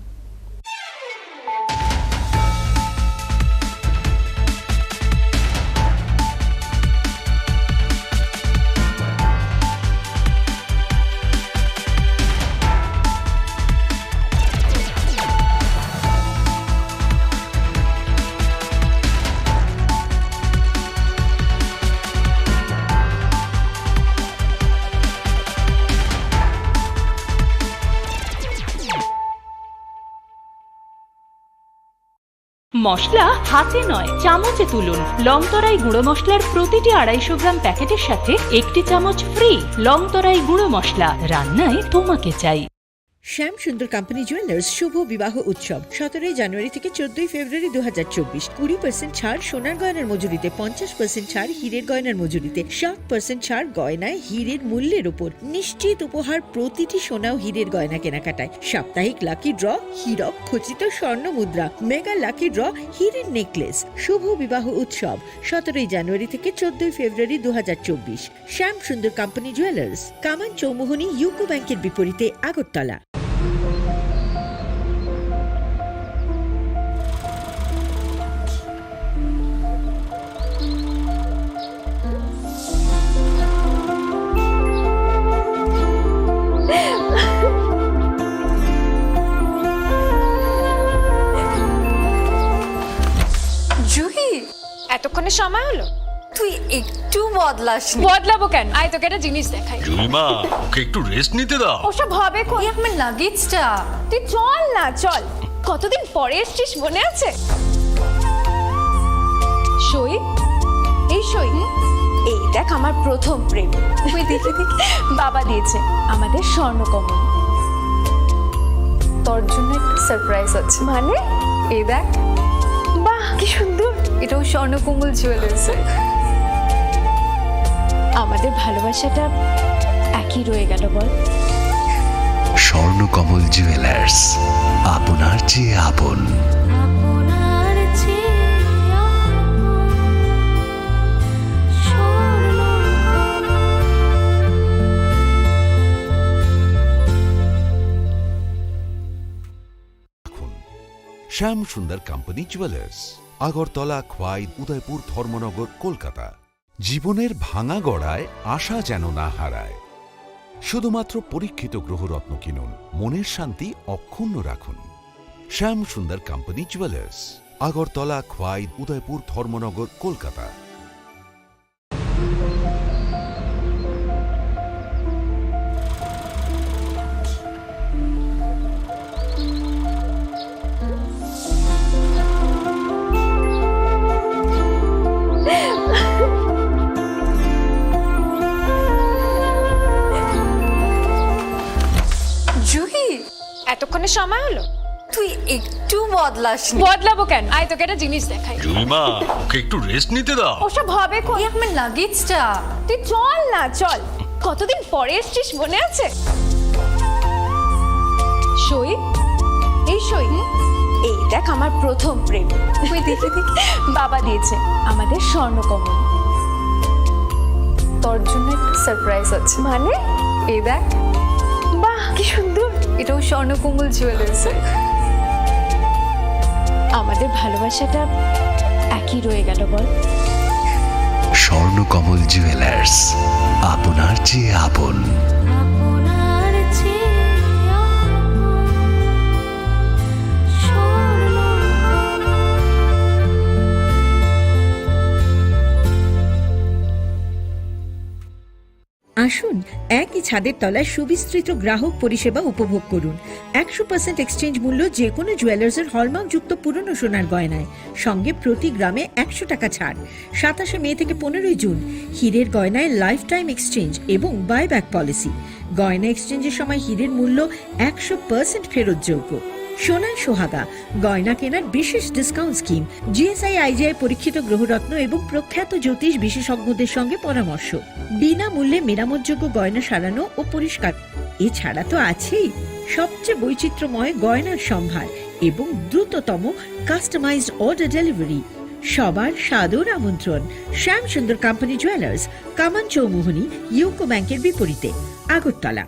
মশলা হাতে নয় চামচে তুলুন। লংতরাই গুঁড়ো মশলার প্রতিটি 250 গ্রাম প্যাকেটের সাথে 1টি চামচ ফ্রি। লংতরাই গুঁড়ো মশলা, রান্নায় তোমাকে চাই। শ্যাম সুন্দর কোম্পানি জুয়েলার্স শুভ বিবাহ উৎসব 17 জানুয়ারি থেকে 14 ফেব্রুয়ারি 2024। 20% ছাড় সোনার গয়নার মজুরিতে, 50% ছাড় হীরের গয়নার মজুরিতে, 7% ছাড় গয়নায় হীরের মূল্যের উপর। নিশ্চিত উপহার প্রতিটি সোনা ও হীরের গয়না কেনাকাটায়। সাপ্তাহিক লাকি ড্র, হীরক খচিত স্বর্ণ মুদ্রা, মেগা লাকি ড্র, হীরের নেকলেস। শুভ বিবাহ উৎসব 17 জানুয়ারি থেকে 14 ফেব্রুয়ারি 2024। শ্যাম সুন্দর কোম্পানি জুয়েলার্স, কামান চৌমুহনী, ইউকো ব্যাংকের বিপরীতে, আগরতলা। এতক্ষণে সময় হলো? তুই একটু বদলাবো কেন? আয় তোকে একটা জিনিস দেখাই। জুইমা ওকে একটু রেস্ট নিতে দাও। ওসব হবে কোন? আমার লাগেজটা। তুই চল না চল। কতদিন পরে এসেছিস মনে আছে? সই এই সই এই দেখ আমার প্রথম প্রেম। তুই দেখে বাবা দিয়েছে আমাদের স্বর্ণকমল। তোর জন্য একটা সারপ্রাইজ আছে। মানে এই দেখ। বাহ কি সুন্দর। এটাও স্বর্ণকমল জুয়েলার্স। আমাদের ভালোবাসাটা একই রয়ে গেল বল। স্বর্ণকমল জুয়েলার্স, আপনার চেয়ে আপন। শ্যাম সুন্দর কোম্পানি জুয়েলার্স, আগরতলা, খোয়াই, উদয়পুর, ধর্মনগর, কলকাতা। জীবনের ভাঙা গড়ায় আশা যেন না হারায়। শুধুমাত্র পরীক্ষিত গ্রহরত্ন কিনুন, মনের শান্তি অক্ষুণ্ণ রাখুন। শ্যাম সুন্দর কোম্পানি জুয়েলার্স, আগরতলা, খোয়াই, উদয়পুর, ধর্মনগর, কলকাতা। এতক্ষণে সময় হলো? তুই একটু বদলাস বদলাবো কেন? আয় তোকে একটা জিনিস দেখাই। জুইমা ওকে একটু রেস্ট নিতে দাও। ওসব হবে কই? আমার লাগেজটা। তুই চল না, চল। কতদিন পরে এসছিস, মনে আছে? সই, এই সই, এই দেখ আমার প্রথম প্রেম। তুই দেখে বাবা দিয়েছে আমাদের স্বর্ণকমল। তোর জন্য একটা সারপ্রাইজ আছে। মানে? এই দেখ। বাহ কি সুন্দর। এটাও স্বর্ণকমল জুয়েলার্সের। আমাদের ভালোবাসাটা একই রয়ে গেল বল। স্বর্ণকমল জুয়েলার্স, আপনার চেয়ে আপন। আসুন একই ছাদের তলায় সুবিস্তৃত গ্রাহক পরিষেবা উপভোগ করুন। 100% এক্সচেঞ্জ মূল্য যে কোনো জুয়েলার্সের হলমার্কযুক্ত পুরনো সোনার গয়নায়, সঙ্গে প্রতি গ্রামে 100 টাকা ছাড়। 27 মে থেকে 15 জুন হীরের গয়নায় লাইফ টাইম এক্সচেঞ্জ এবং বাইব্যাক পলিসি। গয়না এক্সচেঞ্জের সময় হীরের মূল্য 100% ফেরতযোগ্য। সোনার সোহাগা গয়না কেনার বিশেষ ডিসকাউন্ট স্কিম, জিএসআই আইজিআই পরীক্ষিত গ্রহরত্ন এবং প্রখ্যাত জ্যোতিষ বিশেষজ্ঞদের সঙ্গে পরামর্শ, বিনামূল্যে মেরামতযোগ্য গয়না সারানো ও পরিষ্কার। এছাড়া তো আছেই সবচেয়ে বৈচিত্র্যময় গয়নার সম্ভার এবং দ্রুততম কাস্টমাইজড অর্ডার ডেলিভারি। সবার সাদর আমন্ত্রণ শ্যাম সুন্দর কোম্পানি জুয়েলার্স, কামান চৌমুহনী, ইউকো ব্যাংকের বিপরীতে, আগরতলা।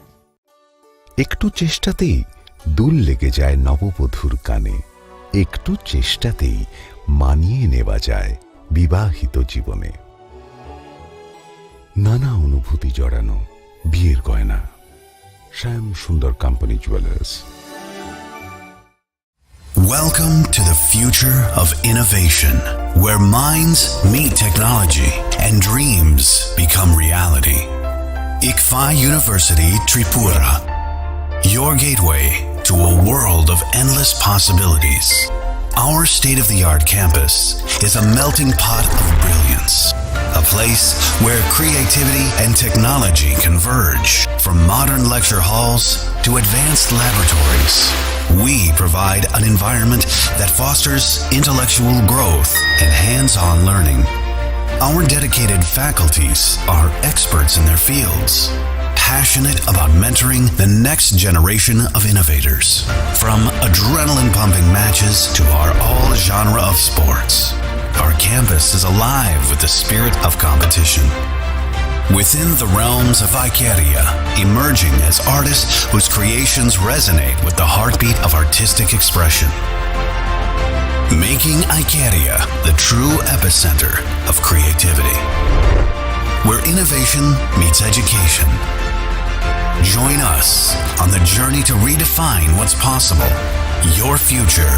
একটু চেষ্টাতেই দুল লেগে যায় নববধূর কানে, একটু চেষ্টাতেই মানিয়ে নেওয়া যায় বিবাহিত জীবনে। নানা অনুভূতি জড়ানো বিয়ের গয়না, শ্যাম সুন্দর company jewellers. Welcome to the future of innovation, where minds meet technology and dreams become reality. ICFA University Tripura, your gateway to a world of endless possibilities. Our state-of-the-art campus is a melting pot of brilliance, a place where creativity and technology converge. From modern lecture halls to advanced laboratories, we provide an environment that fosters intellectual growth and hands-on learning. Our dedicated faculties are experts in their fields, passionate about mentoring the next generation of innovators. From adrenaline-pumping matches to our all-genre of sports, our campus is alive with the spirit of competition. Within the realms of Icaria, emerging as artists whose creations resonate with the heartbeat of artistic expression. Making Icaria the true epicenter of creativity, where innovation meets education. Join us on the journey to redefine what's possible. Your future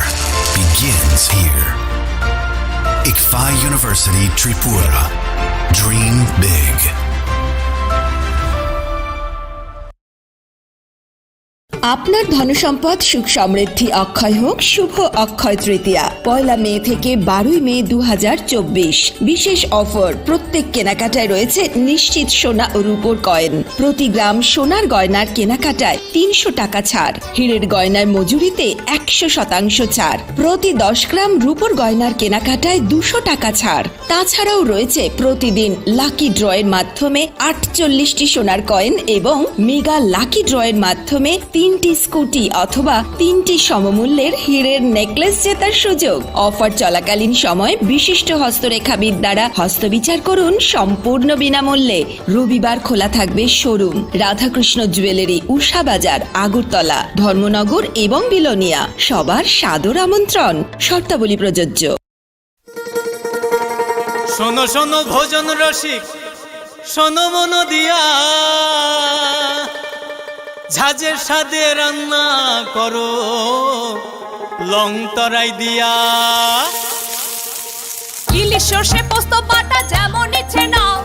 begins here. ICFA University Tripura. Dream big. আপনার ধনসম্পদ সুখ সমৃদ্ধি অক্ষয় হোক শুভ অক্ষয় তৃতীয়া 1 মে থেকে 12 মে 2024। বিশেষ offer, প্রত্যেক কেনাকাটায় রয়েছে নিশ্চিত সোনা ও রূপোর কয়েন। প্রতি গ্রাম সোনার গয়নার কেনাকাটায় 300 টাকা ছাড়। হীরের গয়নার মজুরিতে 100% ছাড়। প্রতি 10 গ্রাম রূপোর গয়নার কেনাকাটায় 200 টাকা ছাড়। তাছাড়াও রয়েছে প্রতিদিন লাকি ড্রয়ের মাধ্যমে 48টি সোনার কয়েন এবং মেগা লাকি ড্রয়ের মাধ্যমে 3টি স্কুটি অথবা 3টি সমমূল্যের হীরের নেকলেস জেতার সুযোগ। অফার চলাকালীন সময় বিশিষ্ট হস্তরেখাবিদ দ্বারা হস্তবিচার করুন সম্পূর্ণ বিনামূল্যে। রবিবার খোলা থাকবে শোরুম। রাধাকৃষ্ণ জুয়েলারি, উষা বাজার, আগরতলা, ধর্মনগর এবং বিলোনিয়া। সবার সাদর আমন্ত্রণ। শর্তাবলী প্রযোজ্য। শোনো শোনো ভোজন রসিক, শোনো মন দিয়া, ঝাঁঝের সাদে রান্না করো লং তরাই দিয়া। ইলিশ সর্ষে পোস্ত বাটা যেমন ইচ্ছে নাও,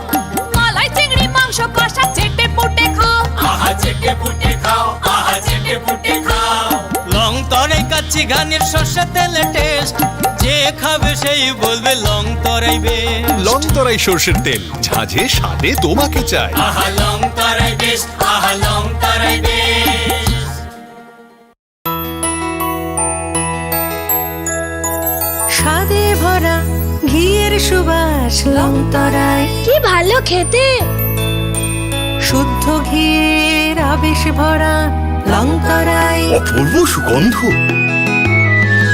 মালাই চিংড়ি মাংস কষা চেটে পুটে খাও। আহা চেটে পুটে খাও, আহা চেটে পুটে খাও। লং তরাই কাচ্চি ঘানির সর্ষে তেলে টেস্ট, যে খাবে সেই বলবে লং তরাই বেশ। লং তরাই সর্ষের তেল, ঝাঁঝে স্বাদে তোমাকে চাই। আহা লং তরাই বেশ, আহা লং তরাই বেশ। তেরাস লংতরাই কি ভালো খেতে, শুদ্ধ ঘির আবেশ ভরা লংতরাই, অপূর্ব সুগন্ধ,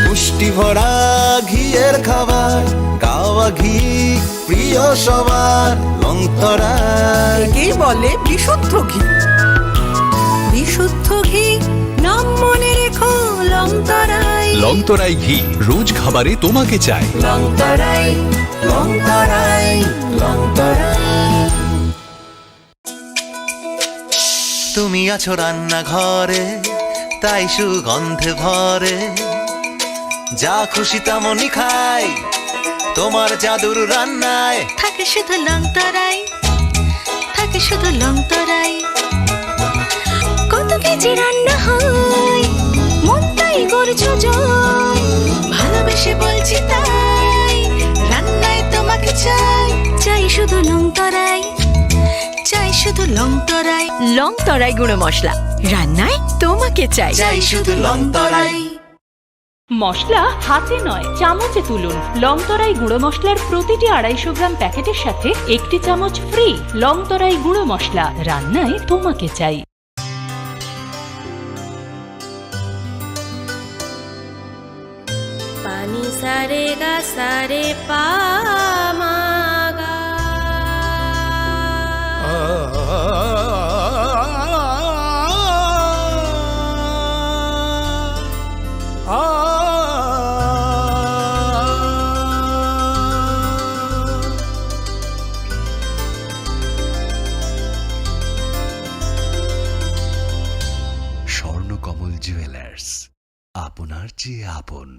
পুষ্টি ভরা ঘিয়ের খাবার, গাওয়া ঘি প্রিয় সবার লংতরাই। কি বলে বিশুদ্ধ ঘি, বিশুদ্ধ ঘি নাম মনে রেখো লংতরাই। লংতরাই ঘি রোজ খাবারে তোমাকে চাই। লংতরাই লংতরাই লংতরাই। তুমি আছো রান্নাঘরে তাই সুগন্ধে ভরে, যা খুশি তেমনই খাই তোমার জাদুর রান্নায়। থাকে শুধু লংতরাই, থাকে শুধু লংতরাই। কত কেজি রান্না হয় মন তাই করছো জয়, ভালোবেসে বলছি তাই রান্নায় তোমাকে চাই। চাই শুধু লংতরাই, চাই শুধু লংতরাই। লংতরাই গুঁড়ো মশলা, রান্নায় তোমাকে চাই। চাই শুধু লংতরাই। মশলা হাতে নয় চামচে তুলুন। লংতরাই গুঁড়ো মশলার প্রতিটি 250 গ্রাম প্যাকেটের সাথে 1টি চামচ ফ্রি। লংতরাই গুঁড়ো মশলা, রান্নায় তোমাকে চাই। পানি সারে গা সারে পা মা গা। স্বর্ণকমল জুয়েলার্স, আপনার চেয়ে আপন।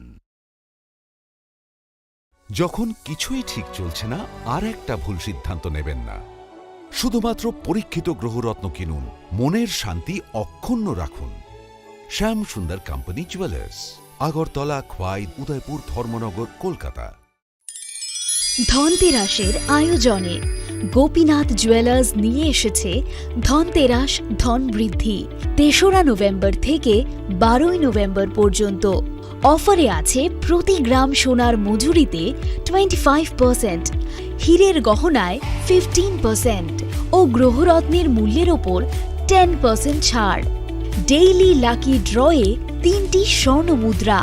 যখন কিছুই ঠিক চলছে না, আর একটা ভুল সিদ্ধান্ত নেবেন না। শুধুমাত্র পরীক্ষিত গ্রহরত্ন কিনুন, মনের শান্তি অক্ষুণ্ণ রাখুন। শ্যাম সুন্দর কোম্পানি জুয়েলার্স, আগরতলা, খোয়াই, উদয়পুর, ধর্মনগর, কলকাতা। ধনতেরাসের আয়োজনে গোপীনাথ জুয়েলার্স নিয়ে এসেছে ধনতেরাস ধন বৃদ্ধি। 3রা নভেম্বর থেকে 12ই নভেম্বর পর্যন্ত অফারে আছে প্রতি গ্রাম সোনার মজুরিতে 25%, হীরের গহনায় 15% ও গ্রহরত্নের মূল্যের ওপর 10% ছাড়। ডেইলি লাকি ড্রয়ে 3টি স্বর্ণ মুদ্রা,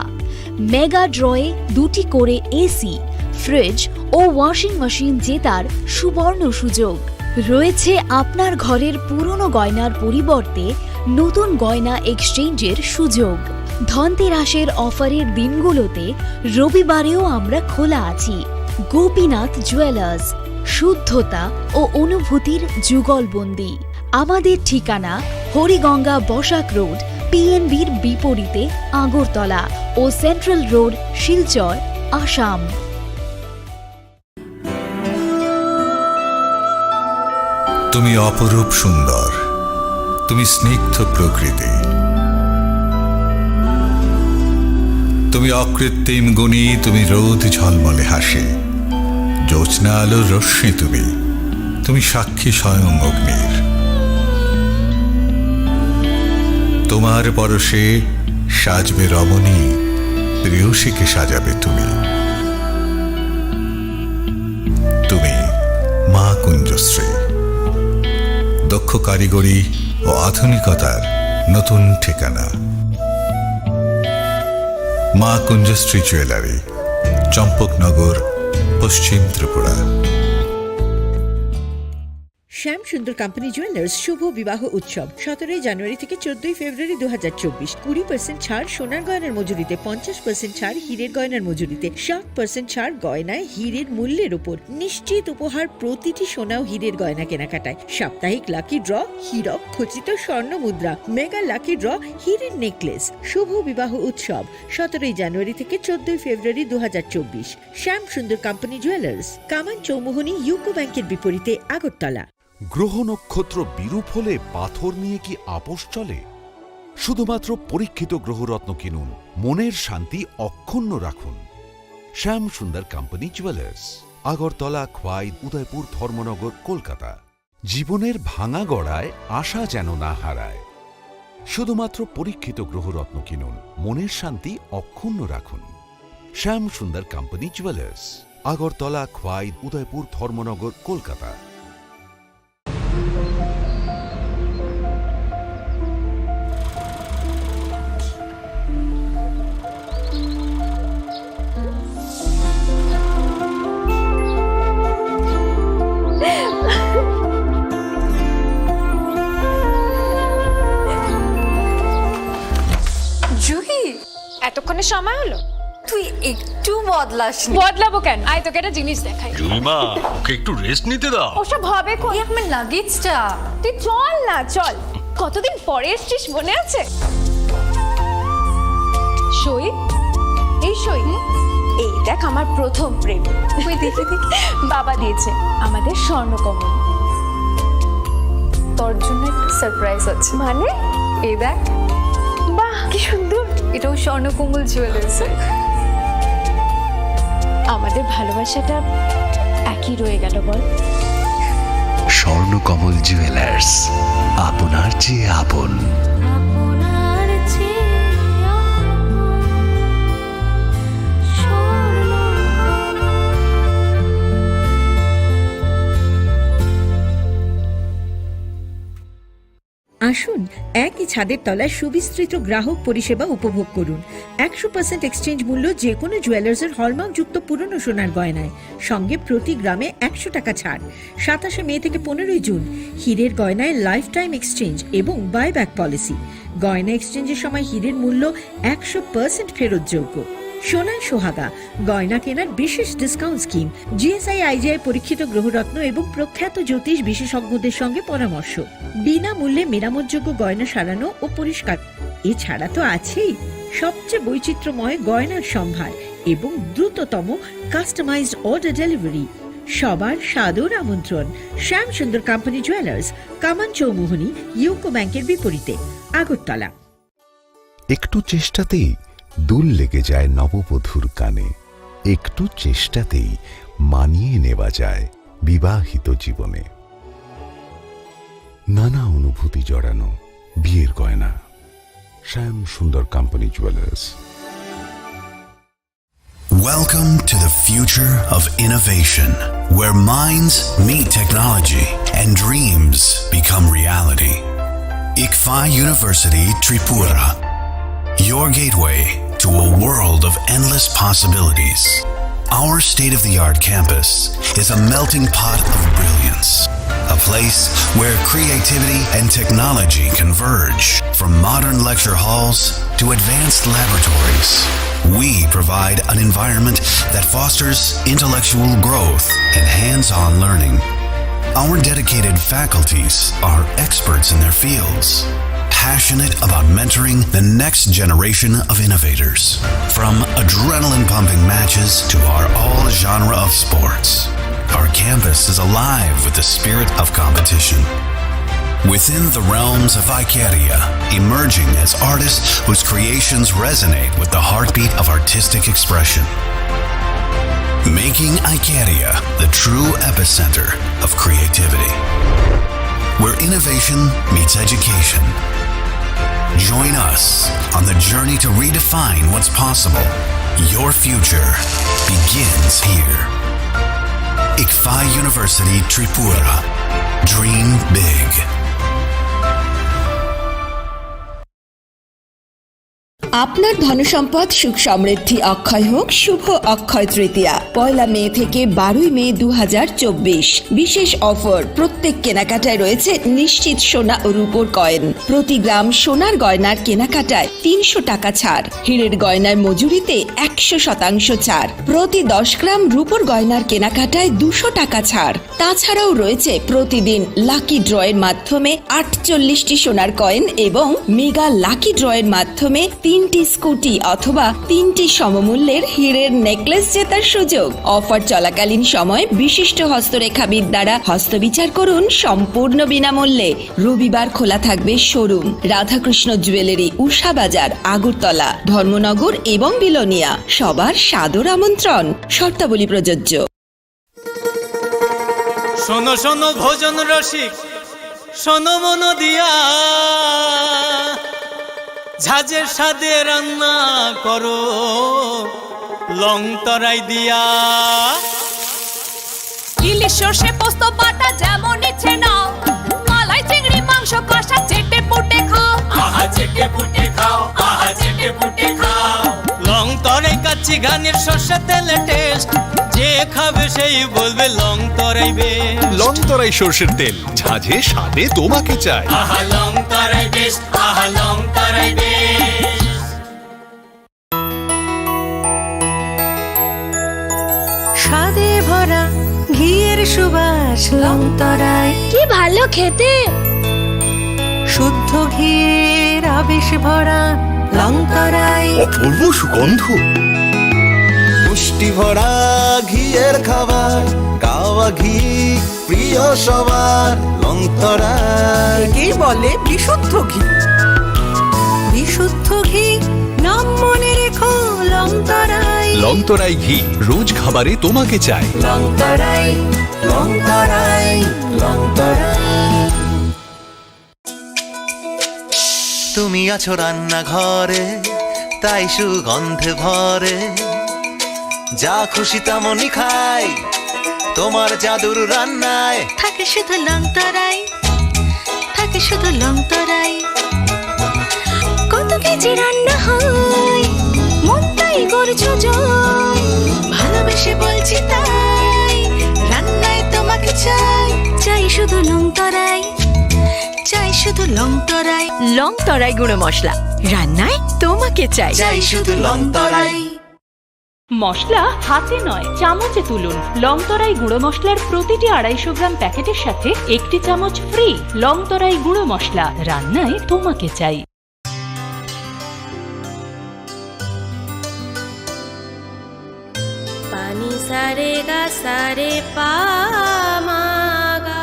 মেগা ড্রয়ে 2টি করে এসি, ফ্রিজ ও ওয়াশিং মেশিন জেতার সুবর্ণ সুযোগ রয়েছে। আপনার ঘরের পুরনো গয়নার পরিবর্তে নতুন গয়না এক্সচেঞ্জের সুযোগ। ধনতেরাসের অফারের দিনগুলোতে রবিবারেও আমরা খোলা আছি। গোপীনাথ জুয়েলার্স, শুদ্ধতা ও অনুভূতির যুগলবন্দি। আমাদের ঠিকানা হরিগঙ্গা বসাক রোড, পিএনবির বিপরীতে, আগরতলা ও সেন্ট্রাল রোড, শিলচর, আসাম। তুমি অপরূপ সুন্দর, তুমি স্নিগ্ধ প্রকৃতি, তুমি অকৃত্রিম গুণী, তুমি রোদ ঝলমলে হাসি, জ্যোৎস্না আলোর রশ্মি, তুমি তুমি সাক্ষী স্বয়ং অগ্নির। তোমার পরশে সাজবে রমণী, প্রেয়সীকে সাজাবে তুমি। তুমি মা কুঞ্জশ্রী, দক্ষ কারিগরি ও আধুনিকতার নতুন ঠিকানা। মা কুঞ্জশ্রী জুয়েলারি, চম্পকনগর, পশ্চিম ত্রিপুরা। শ্যাম সুন্দর কোম্পানি জুয়েলার্স শুভ বিবাহ উৎসব 17 জানুয়ারি থেকে 14 ফেব্রুয়ারি 2024। 20% ছাড় সোনার গয়নার মজুরিতে, 50% ছাড় হীরের গয়নার মজুরিতে, 60% ছাড় গয়নায় হীরের মূল্যের উপর। নিশ্চিত উপহার প্রতিটি সোনা ও হীরের গয়না কেনাকাটায়। সাপ্তাহিক লাকি ড্র, হীরক খচিত স্বর্ণ মুদ্রা, মেগা লাকি ড্র, হীরের নেকলেস। শুভ বিবাহ উৎসব 17 জানুয়ারি থেকে 14 ফেব্রুয়ারি 2024। শ্যাম সুন্দর কোম্পানি জুয়েলার্স, কামান চৌমুহনী, ইউকো ব্যাংকের বিপরীতে, আগরতলা। গ্রহ নক্ষত্র বিরূপ হলে পাথর নিয়ে কি আপোষ চলে? শুধুমাত্র পরীক্ষিত গ্রহরত্ন কিনুন, মনের শান্তি অক্ষুণ্ণ রাখুন। শ্যাম সুন্দর কোম্পানি জুয়েলার্স, আগরতলা, খোয়াই, উদয়পুর, ধর্মনগর, কলকাতা। জীবনের ভাঙা গড়ায় আশা যেন না হারায়। শুধুমাত্র পরীক্ষিত গ্রহরত্ন কিনুন, মনের শান্তি অক্ষুণ্ণ রাখুন। শ্যাম সুন্দর কোম্পানি জুয়েলার্স, আগরতলা, খোয়াই, উদয়পুর, ধর্মনগর, কলকাতা। জুহি, এতক্ষণে সময় হলো? তুই একটু বদলাস। বদলাবো কেন? আয় তোকে একটা জিনিস দেখাই। জুইমা, ওকে একটু রেস্ট নিতে দাও। ওসব হবে কোন? এই আমার লাগেজটা। তুই চল না, চল। কতদিন পরে এসেছিস, মনে আছে? সই, এই সই। এই দেখ আমার প্রথম প্রেম। ওই দেখে দেখে বাবা দিয়েছে আমাদের স্বর্ণকমল। তোর জন্য একটা সারপ্রাইজ আছে। মানে? এই দেখ। বাহ, কি সুন্দর। এটাও স্বর্ণকমল জুয়েলার্স। আমাদের ভালোবাসাটা একই রয়ে গেল বল। স্বর্ণকমল জুয়েলার্স, আপনার চেয়ে আপন। আসুন একই ছাদের তলায় সুবিস্তৃত গ্রাহক পরিষেবা উপভোগ করুন। 100% এক্সচেঞ্জ মূল্য যে কোনো জুয়েলার্সের হলমার্কযুক্ত পুরনো সোনার গয়নায়, সঙ্গে প্রতি গ্রামে 100 টাকা ছাড়। 27 মে থেকে 15 জুন হীরের গয়নায় লাইফ টাইম এক্সচেঞ্জ এবং বাইব্যাক পলিসি। গয়না এক্সচেঞ্জের সময় হীরের মূল্য 100% ফেরতযোগ্য। সোনার সোহাগা গয়না কেনার বিশেষ ডিসকাউন্ট স্কিম, জিএসআই আইজিআই পরীক্ষিত গ্রহরত্ন এবং প্রখ্যাত জ্যোতিষ বিশেষজ্ঞদের সঙ্গে পরামর্শ, বিনামূল্যে মেরামতযোগ্য গয়না সারানো ও পরিষ্কার। এছাড়া তো আছেই সবচেয়ে বৈচিত্র্যময় গয়নার সম্ভার এবং দ্রুততম কাস্টমাইজড অর্ডার ডেলিভারি। সবার সাদর আমন্ত্রণ। শ্যাম সুন্দর কোম্পানি জুয়েলার্স, কামান চৌমুহনী, ইউকো ব্যাংকের বিপরীতে, আগরতলা। একটু চেষ্টাতেই দুল লেগে যায় নববধূর কানে, একটু চেষ্টাতেই মানিয়ে নেওয়া যায় বিবাহিত জীবনে। নানা অনুভূতি জড়ানো বিয়ের গয়না। শ্যাম সুন্দর company jewellers. Welcome to the future of innovation, where minds meet technology and dreams become reality. ICFA University Tripura, your gateway to a world of endless possibilities. Our state-of-the-art campus is a melting pot of brilliance, a place where creativity and technology converge. From modern lecture halls to advanced laboratories, we provide an environment that fosters intellectual growth and hands-on learning. Our dedicated faculties are experts in their fields, passionate about mentoring the next generation of innovators. From adrenaline-pumping matches to our all-genre of sports, our campus is alive with the spirit of competition. Within the realms of Icaria, emerging as artists whose creations resonate with the heartbeat of artistic expression. Making Icaria the true epicenter of creativity, where innovation meets education. Join us on the journey to redefine what's possible. Your future begins here. ICFA University Tripura. Dream big. আপনার ধনসম্পদ সুখ সমৃদ্ধি অক্ষয় হোক শুভ অক্ষয় তৃতীয়া। 1 মে থেকে 12 মে 2024 বিশেষ offer. প্রত্যেক কেনাকাটায় রয়েছে নিশ্চিত সোনা ও রূপোর কয়েন। প্রতি গ্রাম সোনার গয়নার কেনাকাটায় 300 টাকা ছাড়। হীরের গয়নার মজুরিতে 100% ছাড়। প্রতি 10 গ্রাম রূপোর গয়নার কেনাকাটায় 200 টাকা ছাড়। তাছাড়াও রয়েছে প্রতিদিন লাকি ড্রয়ের মাধ্যমে 48টি সোনার কয়েন এবং মেগা লাকি ড্রয়ের মাধ্যমে 3টি স্কুটি অথবা 3টি সমমূল্যের হীরের নেকলেস জেতার সুযোগ। অফার চলাকালীন সময় বিশিষ্ট হস্তরেখাবিদ দ্বারা হস্তবিচার করুন সম্পূর্ণ বিনামূল্যে। রবিবার খোলা থাকবে শোরুম। রাধাকৃষ্ণ জুয়েলারি, উষা বাজার, আগরতলা, ধর্মনগর এবং বিলোনিয়া। সবার সাদর আমন্ত্রণ। শর্তাবলী প্রযোজ্য। শোনো শোনো ভোজন রসিক, শোনো মন দিয়া, ঝাঁঝের স্বাদে রান্না করো, লং তরাই দিয়া ইলিশ সর্ষে পোস্ত বাটা যেমন ইচ্ছে নাও, মালাই চিংড়ি মাংস কষা চেটে পুটে খাও, আহা চেটে পুটে খাও, আহা চেটে পুটে খাও। লং তরাই কাচ্চি ঘানির সর্ষে তেলে টেস্ট, যে খাবে সেই বলবে লং তরাই বেশ। লং তরাই সর্ষের তেল, ঝাঁঝে স্বাদে তোমাকে চাই। আহা লং তরাই বেশ, আহা লং তরাই বেশ। স্বাদে ভরা ঘিয়ের সুবাস লং তরাই, কি ভালো খেতে। শুদ্ধ ঘিয়ের আবেশ ভরা লং তরাই, অপূর্ব সুগন্ধ। পুষ্টি ভরা ঘিয়ের খাবার, গাওয়া ঘি প্রিয় সবার, লং তরাই। একেই বলে বিশুদ্ধ ঘি। বিশুদ্ধ ঘি নাম মনে রেখো লং তরাই। লং তরাই ঘি রোজ খাবারে তোমাকে চাই। লং তরাই, লং তরাই, লং তরাই। তুমি আছো রান্নাঘরে, তাই সুগন্ধে ভরে, যা খুশি তেমনই খাই, তোমার জাদুর রান্নায় থাকে শুধু লং তরাই, থাকে শুধু লং তরাই। কত কেজি রান্না হয়, মন তাই করছো জয়, ভালোবেসে বলছি তাই, রান্নায় তোমাকে চাই, চাই শুধু লং তরাই, চাই শুধু লং তরাই। লং তরাই গুঁড়ো মশলা, রান্নায় তোমাকে চাই, চাই শুধু লং তরাই। মশলা হাতে নয় চামচে তুলুন। লংতরাই গুঁড়ো মশলার প্রতিটি 250 গ্রাম প্যাকেটের সাথে 1টি চামচ ফ্রি। লংতরাই গুঁড়ো মশলা, রান্নায় তোমাকে চাই। পানি সারে গা সারে পা মা গা।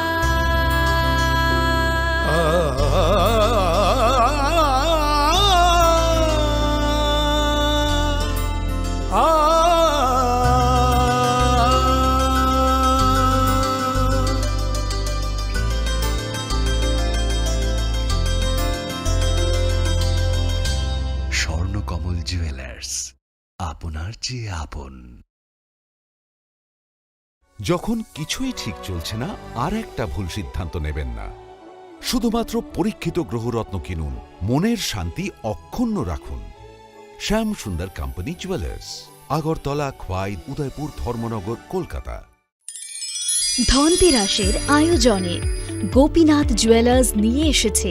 স্বর্ণকমল জুয়েলার্স, আপনার চেয়ে আপন। যখন কিছুই ঠিক চলছে না, আর একটা ভুল সিদ্ধান্ত নেবেন না। শুধুমাত্র পরীক্ষিত গ্রহরত্ন কিনুন, মনের শান্তি অক্ষুণ্ণ রাখুন। শ্যাম সুন্দর কোম্পানি জুয়েলার্স, আগরতলা, খোয়াই, উদয়পুর, ধর্মনগর, কলকাতা। ধনতেরাসের আয়োজনে গোপীনাথ জুয়েলার্স নিয়ে এসেছে